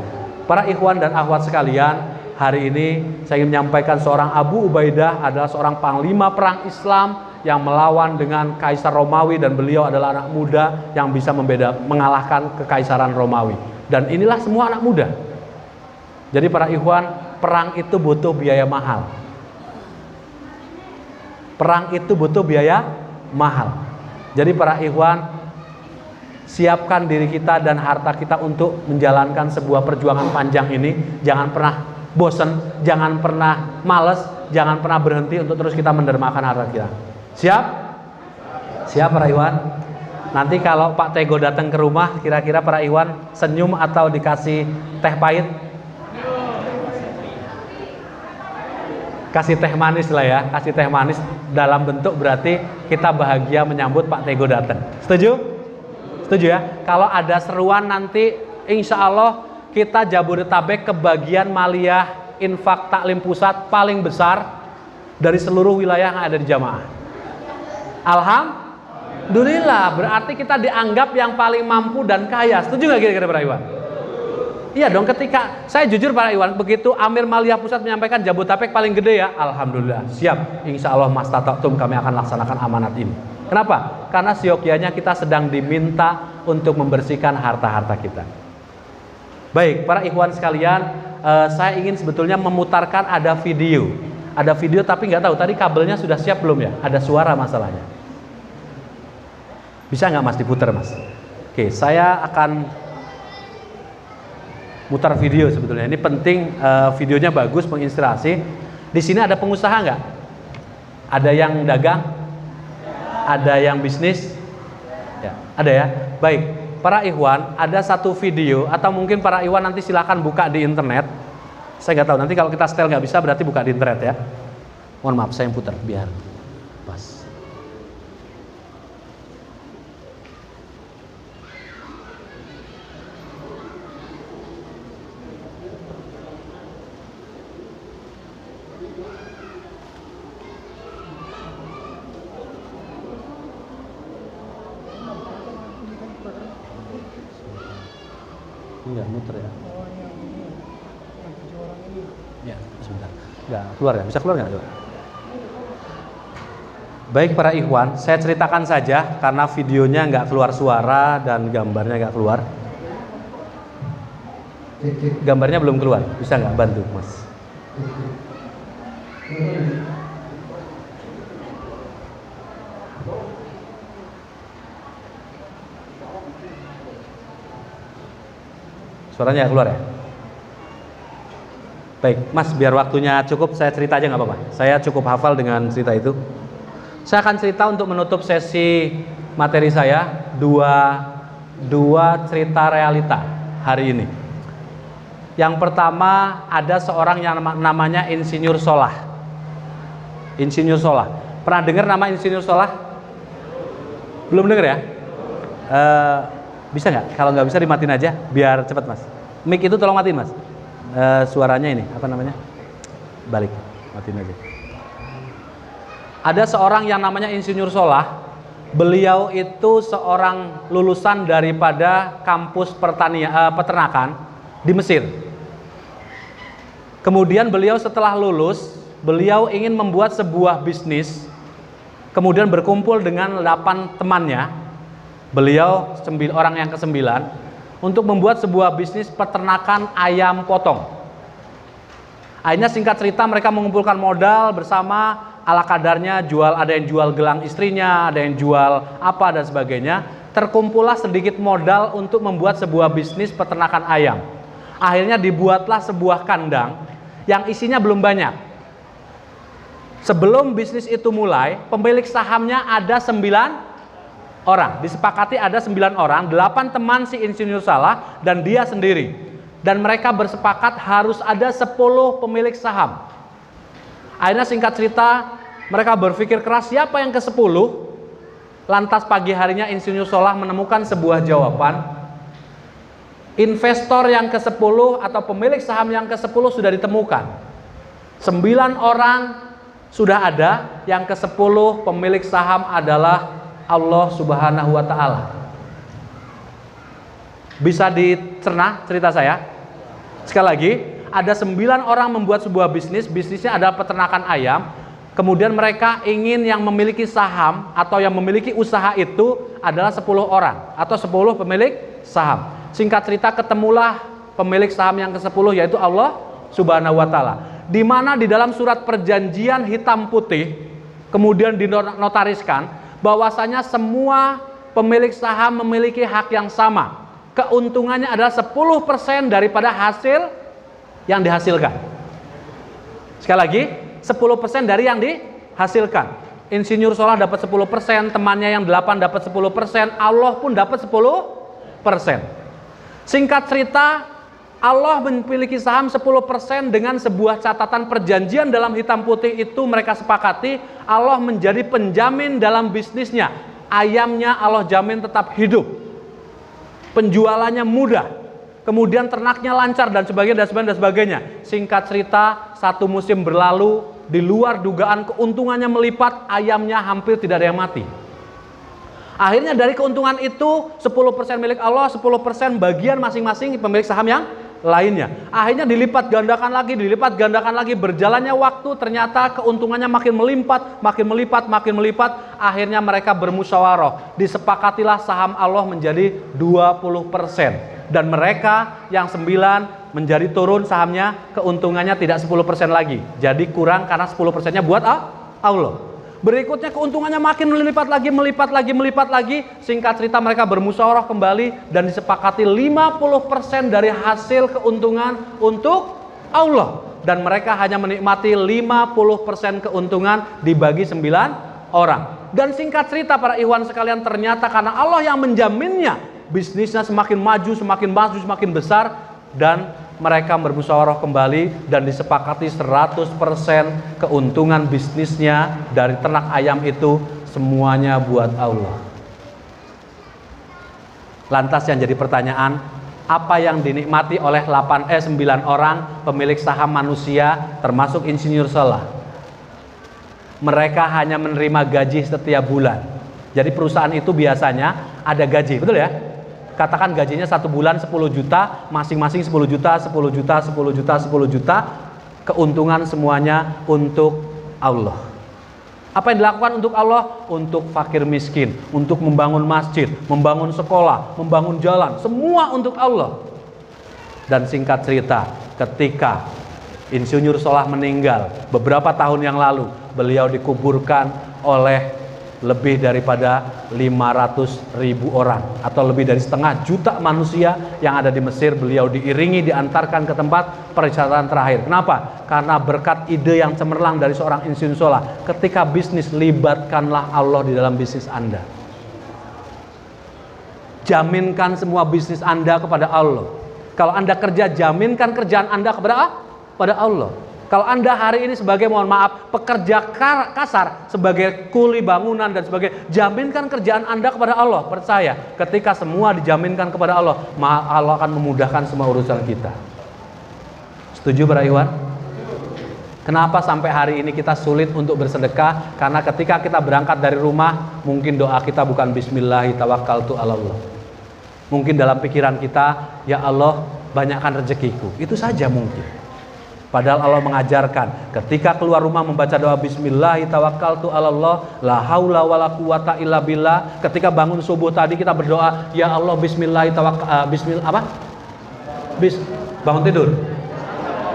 Para ikhwan dan akhwat sekalian, hari ini saya ingin menyampaikan seorang Abu Ubaidah adalah seorang panglima perang Islam yang melawan dengan Kaisar Romawi, dan beliau adalah anak muda yang bisa mengalahkan kekaisaran Romawi. Dan inilah semua anak muda. Jadi para ikhwan, perang itu butuh biaya mahal. Perang itu butuh biaya mahal. Jadi para ikhwan, siapkan diri kita dan harta kita untuk menjalankan sebuah perjuangan panjang ini. Jangan pernah bosan, jangan pernah males, jangan pernah berhenti untuk terus kita mendermakan harta kita. Siap? Siap para ikhwan? Nanti kalau Pak Tego datang ke rumah, kira-kira para ikhwan senyum atau dikasih teh pahit? Kasih teh manis lah ya, kasih teh manis dalam bentuk berarti kita bahagia menyambut Pak Tego datang. Setuju? Setuju ya? Kalau ada seruan nanti insya Allah kita Jabodetabek kebagian maliyah infak taklim pusat paling besar dari seluruh wilayah yang ada di jamaah. Alhamdulillah, berarti kita dianggap yang paling mampu dan kaya. Setuju nggak kira-kira para ikhwan? Iya dong, ketika saya jujur para ikhwan, begitu Amir Maliyah Pusat menyampaikan Jabodetabek paling gede ya, alhamdulillah, siap. Insya Allah Mas Tatatum kami akan laksanakan amanat ini. Kenapa? Karena siokianya kita sedang diminta untuk membersihkan harta-harta kita. Baik, para ikhwan sekalian, saya ingin sebetulnya memutarkan ada video tapi nggak tahu tadi kabelnya sudah siap belum ya? Ada suara masalahnya. Bisa nggak Mas diputar Mas? Oke, saya akan mutar video sebetulnya. Ini penting, videonya bagus, menginspirasi. Di sini ada pengusaha nggak? Ada yang dagang? Ada yang bisnis? Ya, ada ya. Baik, para ikhwan, ada satu video atau mungkin para ikhwan nanti silakan buka di internet. Saya nggak tahu. Nanti kalau kita setel nggak bisa, berarti buka di internet ya. Mohon maaf, saya yang putar biar pas. Enggak muter ya. Ya, sebentar. Enggak keluar ya? Bisa keluar enggak? Baik para ikhwan, saya ceritakan saja karena videonya enggak keluar suara dan gambarnya enggak keluar. Gambarnya belum keluar. Bisa enggak bantu, Mas? Suaranya keluar ya? Baik, Mas, biar waktunya cukup saya cerita aja nggak apa-apa. Saya cukup hafal dengan cerita itu. Saya akan cerita untuk menutup sesi materi saya dua cerita realita hari ini. Yang pertama, ada seorang yang namanya Insinyur Solah. Insinyur Solah. Pernah dengar nama Insinyur Solah? Belum dengar ya? Bisa nggak? Kalau nggak bisa dimatiin aja, biar cepat, Mas. Mic itu tolong matiin, Mas. Suaranya ini, apa namanya? Balik, matiin aja. Ada seorang yang namanya Insinyur Solah. Beliau itu seorang lulusan daripada kampus peternakan di Mesir. Kemudian beliau setelah lulus, beliau ingin membuat sebuah bisnis. Kemudian berkumpul dengan 8 temannya. Beliau orang yang ke-9 untuk membuat sebuah bisnis peternakan ayam potong. Akhirnya singkat cerita mereka mengumpulkan modal bersama, ala kadarnya ada yang jual gelang istrinya, ada yang jual apa dan sebagainya. Terkumpullah sedikit modal untuk membuat sebuah bisnis peternakan ayam. Akhirnya dibuatlah sebuah kandang yang isinya belum banyak. Sebelum bisnis itu mulai, pemilik sahamnya ada 9 orang. Disepakati ada 9 orang, 8 teman si Insinyur Solah dan dia sendiri. Dan mereka bersepakat harus ada 10 pemilik saham. Akhirnya singkat cerita, mereka berpikir keras siapa yang ke-10. Lantas pagi harinya Insinyur Solah menemukan sebuah jawaban. Investor yang ke-10 atau pemilik saham yang ke-10 sudah ditemukan. 9 orang sudah ada, yang ke-10 pemilik saham adalah Allah Subhanahu wa Ta'ala. Bisa dicerna cerita saya? Sekali lagi, ada 9 orang membuat sebuah bisnisnya adalah peternakan ayam. Kemudian mereka ingin yang memiliki saham atau yang memiliki usaha itu adalah 10 orang atau 10 pemilik saham. Singkat cerita, ketemulah pemilik saham yang ke-10 yaitu Allah Subhanahu wa Ta'ala. Di mana di dalam surat perjanjian hitam putih kemudian dinotariskan bahwasanya semua pemilik saham memiliki hak yang sama. Keuntungannya adalah 10% daripada hasil yang dihasilkan. Sekali lagi, 10% dari yang dihasilkan. Insinyur Solah dapat 10%, temannya yang 8 dapat 10%, Allah pun dapat 10%. Singkat cerita, Allah memiliki saham 10% dengan sebuah catatan perjanjian dalam hitam putih itu mereka sepakati Allah menjadi penjamin dalam bisnisnya. Ayamnya Allah jamin tetap hidup. Penjualannya mudah. Kemudian ternaknya lancar dan sebagainya. Singkat cerita, satu musim berlalu, di luar dugaan keuntungannya melipat, ayamnya hampir tidak ada yang mati. Akhirnya dari keuntungan itu 10% milik Allah, 10% bagian masing-masing pemilik saham yang lainnya. Akhirnya dilipat gandakan lagi, berjalannya waktu ternyata keuntungannya makin melipat. Akhirnya mereka bermusyawarah, disepakatilah saham Allah menjadi 20%. Dan mereka yang 9 menjadi turun sahamnya, keuntungannya tidak 10% lagi. Jadi kurang karena 10%-nya buat Allah. Berikutnya keuntungannya makin melipat lagi. Singkat cerita mereka bermusyawarah kembali dan disepakati 50% dari hasil keuntungan untuk Allah. Dan mereka hanya menikmati 50% keuntungan dibagi 9 orang. Dan singkat cerita para ikhwan sekalian, ternyata karena Allah yang menjaminnya, bisnisnya semakin maju, semakin besar, dan mereka bermusyawarah kembali dan disepakati 100% keuntungan bisnisnya dari ternak ayam itu semuanya buat Allah. Lantas yang jadi pertanyaan, apa yang dinikmati oleh 9 orang pemilik saham manusia termasuk Insinyur Solah? Mereka hanya menerima gaji setiap bulan. Jadi perusahaan itu biasanya ada gaji, betul ya? Katakan gajinya 1 bulan 10 juta, masing-masing 10 juta, keuntungan semuanya untuk Allah. Apa yang dilakukan untuk Allah? Untuk fakir miskin, untuk membangun masjid, membangun sekolah, membangun jalan, semua untuk Allah. Dan singkat cerita, ketika Insinyur Solah meninggal beberapa tahun yang lalu, beliau dikuburkan oleh lebih daripada 500.000 orang atau lebih dari 1,5 juta manusia yang ada di Mesir. Beliau diiringi, diantarkan ke tempat peristirahatan terakhir. Kenapa? Karena berkat ide yang cemerlang dari seorang insinyur Solah. Ketika bisnis, libatkanlah Allah di dalam bisnis Anda. Jaminkan semua bisnis Anda kepada Allah. Kalau Anda kerja, jaminkan kerjaan Anda kepada Allah. Kalau Anda hari ini sebagai, mohon maaf, pekerja kasar, sebagai kuli bangunan dan sebagainya, jaminkan kerjaan Anda kepada Allah. Percaya, ketika semua dijaminkan kepada Allah, Allah akan memudahkan semua urusan kita. Setuju para Ikhwan? Kenapa sampai hari ini kita sulit untuk bersedekah? Karena ketika kita berangkat dari rumah, mungkin doa kita bukan Bismillahi tawakkaltu 'alallah. Mungkin dalam pikiran kita, ya Allah, banyakkan rezekiku. Itu saja mungkin. Padahal Allah mengajarkan ketika keluar rumah membaca doa Bismillahi tawakkaltu 'alallah la haula wala quwata illa billah. Ketika bangun subuh tadi kita berdoa, ya Allah Bismillahi bangun tidur.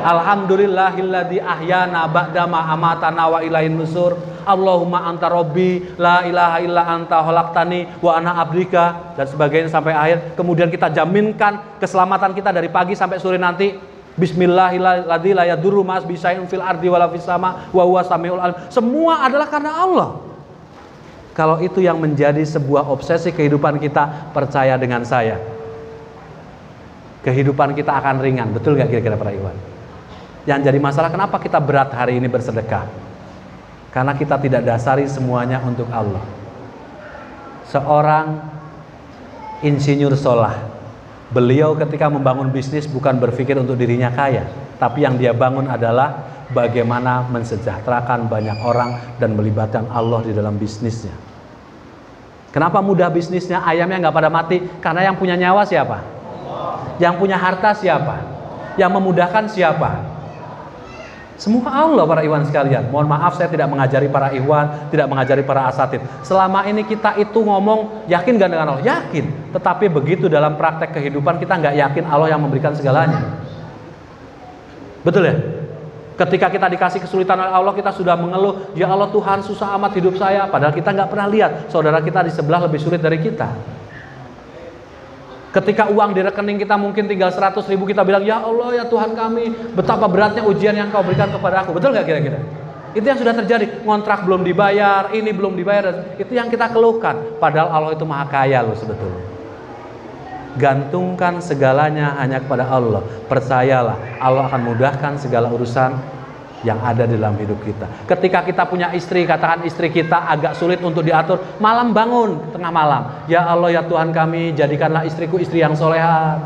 Alhamdulillahilladzi ahyana ba'dama amatana wa ilaihin nusur. Allahumma anta rabbi la ilaha illa anta khalaqtani wa ana abdika, dan sebagainya sampai akhir. Kemudian kita jaminkan keselamatan kita dari pagi sampai sore nanti. Bismillahirrahmanirrahim la yadurru ma'as bisyai'in fil ardi wala fis sama wa huwa samiul alim. Semua adalah karena Allah. Kalau itu yang menjadi sebuah obsesi kehidupan kita, percaya dengan saya, kehidupan kita akan ringan. Betul gak kira-kira para Ikhwan? Yang jadi masalah, kenapa kita berat hari ini bersedekah? Karena kita tidak dasari semuanya untuk Allah. Seorang insinyur Solah, beliau ketika membangun bisnis bukan berpikir untuk dirinya kaya, tapi yang dia bangun adalah bagaimana mensejahterakan banyak orang dan melibatkan Allah di dalam bisnisnya. Kenapa mudah bisnisnya? Ayamnya nggak pada mati, karena yang punya nyawa siapa? Yang punya harta siapa? Yang memudahkan siapa? Semua Allah para Ikhwan sekalian. Mohon maaf saya tidak mengajari para Ikhwan, tidak mengajari para asatid. Selama ini kita itu ngomong yakin gak dengan Allah? Yakin. Tetapi begitu dalam praktek kehidupan kita nggak yakin Allah yang memberikan segalanya. Betul ya? Ketika kita dikasih kesulitan oleh Allah, kita sudah mengeluh, ya Allah Tuhan susah amat hidup saya. Padahal kita nggak pernah lihat saudara kita di sebelah lebih sulit dari kita. Ketika uang di rekening kita mungkin tinggal 100.000, kita bilang, ya Allah ya Tuhan kami, betapa beratnya ujian yang kau berikan kepada aku. Betul gak kira-kira? Itu yang sudah terjadi. Ngontrak belum dibayar, ini belum dibayar, itu yang kita keluhkan. Padahal Allah itu maha kaya loh sebetulnya. Gantungkan segalanya hanya kepada Allah. Percayalah, Allah akan mudahkan segala urusan yang ada di dalam hidup kita. Ketika kita punya istri, katakan istri kita agak sulit untuk diatur, malam bangun tengah malam, ya Allah ya Tuhan kami, jadikanlah istriku istri yang soleha,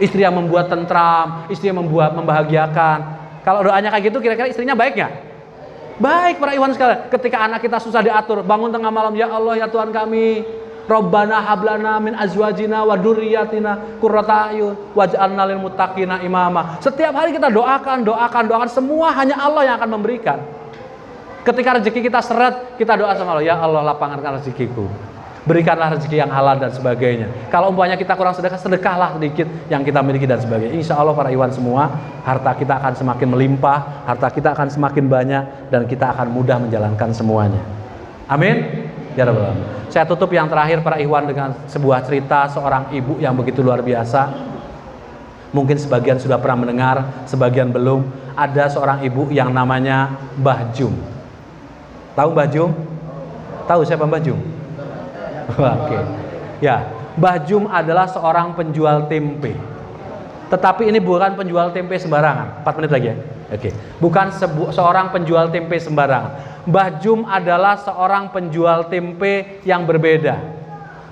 istri yang membuat tentram, istri yang membahagiakan. Kalau doanya kayak gitu, kira-kira istrinya baik nggak? Baik para Ikhwan sekalian. Ketika anak kita susah diatur, bangun tengah malam, ya Allah ya Tuhan kami, Rabbana hablana min azwajina wa dzurriyyatina qurrata a'yun waj'alna lil muttaqina imama. Setiap hari kita doakan, semua hanya Allah yang akan memberikan. Ketika rezeki kita seret, kita doa sama Allah, ya Allah lapangkan rezekiku. Berikanlah rezeki yang halal dan sebagainya. Kalau umpamanya kita kurang sedekah, sedekahlah sedikit yang kita miliki dan sebagainya. Insya Allah para Ikhwan semua, harta kita akan semakin melimpah, harta kita akan semakin banyak, dan kita akan mudah menjalankan semuanya. Amin. Ya Rabbal Alamin. Saya tutup yang terakhir para Ikhwan dengan sebuah cerita seorang ibu yang begitu luar biasa. Mungkin sebagian sudah pernah mendengar, sebagian belum. Ada seorang ibu yang namanya Mbah Jum. Tahu Mbah Jum? Tahu siapa Mbah Jum? Oke. Ya, Mbah Jum adalah seorang penjual tempe. Tetapi ini bukan penjual tempe sembarangan. 4 menit lagi ya. Oke. Bukan seorang penjual tempe sembarangan. Mbah Jum adalah seorang penjual tempe yang berbeda.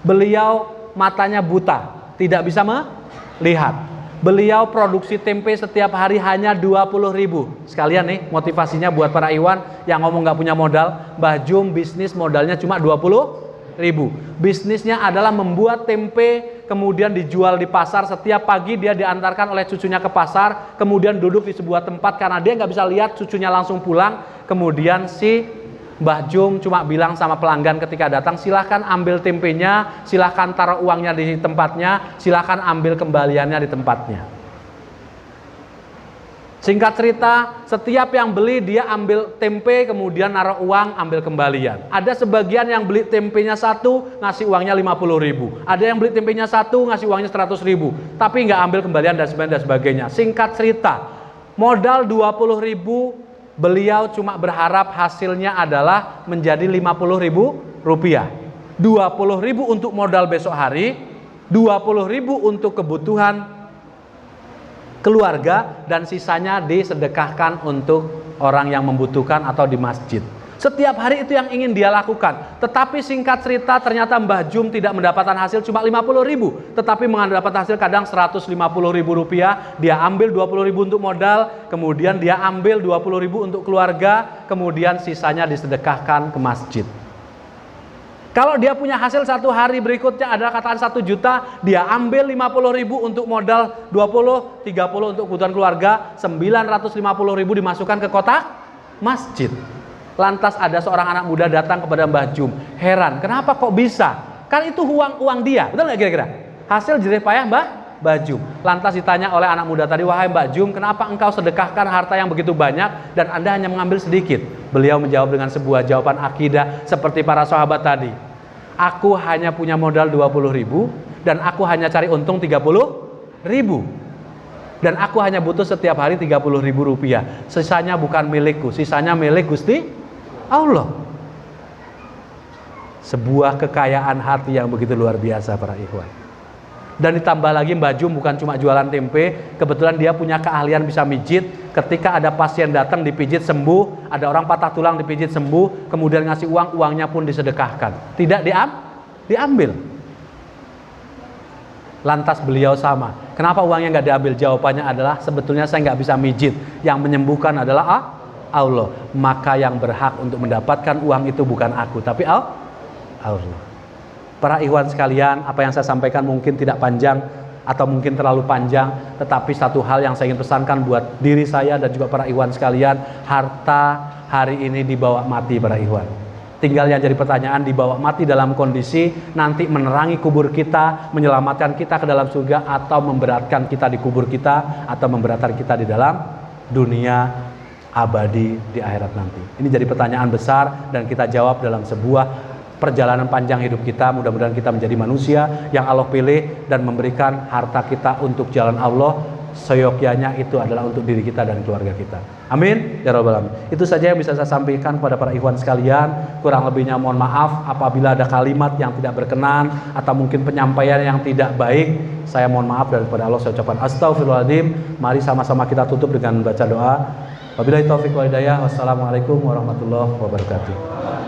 Beliau matanya buta, tidak bisa melihat. Beliau produksi tempe setiap hari hanya 20.000. Sekalian nih motivasinya buat para Ikhwan yang ngomong gak punya modal. Mbah Jum bisnis modalnya cuma 20.000. Bisnisnya adalah membuat tempe, kemudian dijual di pasar. Setiap pagi dia diantarkan oleh cucunya ke pasar, kemudian duduk di sebuah tempat karena dia nggak bisa lihat cucunya langsung pulang. Kemudian si Mbah Jum cuma bilang sama pelanggan ketika datang, silahkan ambil tempenya, silahkan taruh uangnya di tempatnya, silahkan ambil kembaliannya di tempatnya. Singkat cerita, setiap yang beli dia ambil tempe, kemudian naruh uang, ambil kembalian. Ada sebagian yang beli tempenya 1, ngasih uangnya 50.000. Ada yang beli tempenya 1, ngasih uangnya 100.000. Tapi nggak ambil kembalian dan sebagainya. Singkat cerita, modal 20.000, beliau cuma berharap hasilnya adalah menjadi 50.000 rupiah. 20.000 untuk modal besok hari, 20.000 untuk kebutuhan keluarga, dan sisanya disedekahkan untuk orang yang membutuhkan atau di masjid. Setiap hari itu yang ingin dia lakukan. Tetapi singkat cerita ternyata Mbah Jum tidak mendapatkan hasil cuma 50.000, tetapi mendapat hasil kadang 150.000 rupiah. Dia ambil 20.000 untuk modal, kemudian dia ambil 20.000 untuk keluarga, kemudian sisanya disedekahkan ke masjid. Kalau dia punya hasil satu hari berikutnya adalah katakan 1 juta, dia ambil 50.000 untuk modal 20, 30 untuk kebutuhan keluarga, 950.000 dimasukkan ke kotak masjid. Lantas ada seorang anak muda datang kepada Mbah Jum, heran, kenapa kok bisa? Kan itu uang dia, betul nggak kira-kira? Hasil jerih payah Mbah Jum. Lantas ditanya oleh anak muda tadi, wahai Mbah Jum, kenapa engkau sedekahkan harta yang begitu banyak dan Anda hanya mengambil sedikit? Beliau menjawab dengan sebuah jawaban akidah seperti para sahabat tadi. Aku hanya punya modal 20.000 dan aku hanya cari untung 30.000. Dan aku hanya butuh setiap hari 30.000 rupiah. Sisanya bukan milikku, sisanya milik Gusti Allah. Sebuah kekayaan hati yang begitu luar biasa para ikhwan. Dan ditambah lagi Mbah Jum bukan cuma jualan tempe, kebetulan dia punya keahlian bisa mijit. Ketika ada pasien datang dipijit sembuh, ada orang patah tulang dipijit sembuh, kemudian ngasih uang, uangnya pun disedekahkan. Tidak diambil. Lantas beliau sama, kenapa uangnya nggak diambil? Jawabannya adalah sebetulnya saya nggak bisa mijit, yang menyembuhkan adalah Allah. Maka yang berhak untuk mendapatkan uang itu bukan aku, tapi Allah. Para ikhwan sekalian, apa yang saya sampaikan mungkin tidak panjang atau mungkin terlalu panjang, tetapi satu hal yang saya ingin pesankan buat diri saya dan juga para ikhwan sekalian, harta hari ini dibawa mati para ikhwan. Tinggal yang jadi pertanyaan, dibawa mati dalam kondisi nanti menerangi kubur kita, menyelamatkan kita ke dalam surga, atau memberatkan kita di kubur kita, atau memberatkan kita di dalam dunia abadi di akhirat nanti. Ini jadi pertanyaan besar dan kita jawab dalam sebuah perjalanan panjang hidup kita. Mudah-mudahan kita menjadi manusia yang Allah pilih dan memberikan harta kita untuk jalan Allah. Seyogyanya itu adalah untuk diri kita dan keluarga kita. Amin ya rabbal alamin. Itu saja yang bisa saya sampaikan kepada para ikhwan sekalian. Kurang lebihnya mohon maaf apabila ada kalimat yang tidak berkenan atau mungkin penyampaian yang tidak baik. Saya mohon maaf, daripada Allah saya ucapkan astagfirullahaladzim. Mari sama-sama kita tutup dengan membaca doa. Wabillahi taufiq wal hidayah. Wassalamualaikum warahmatullahi wabarakatuh.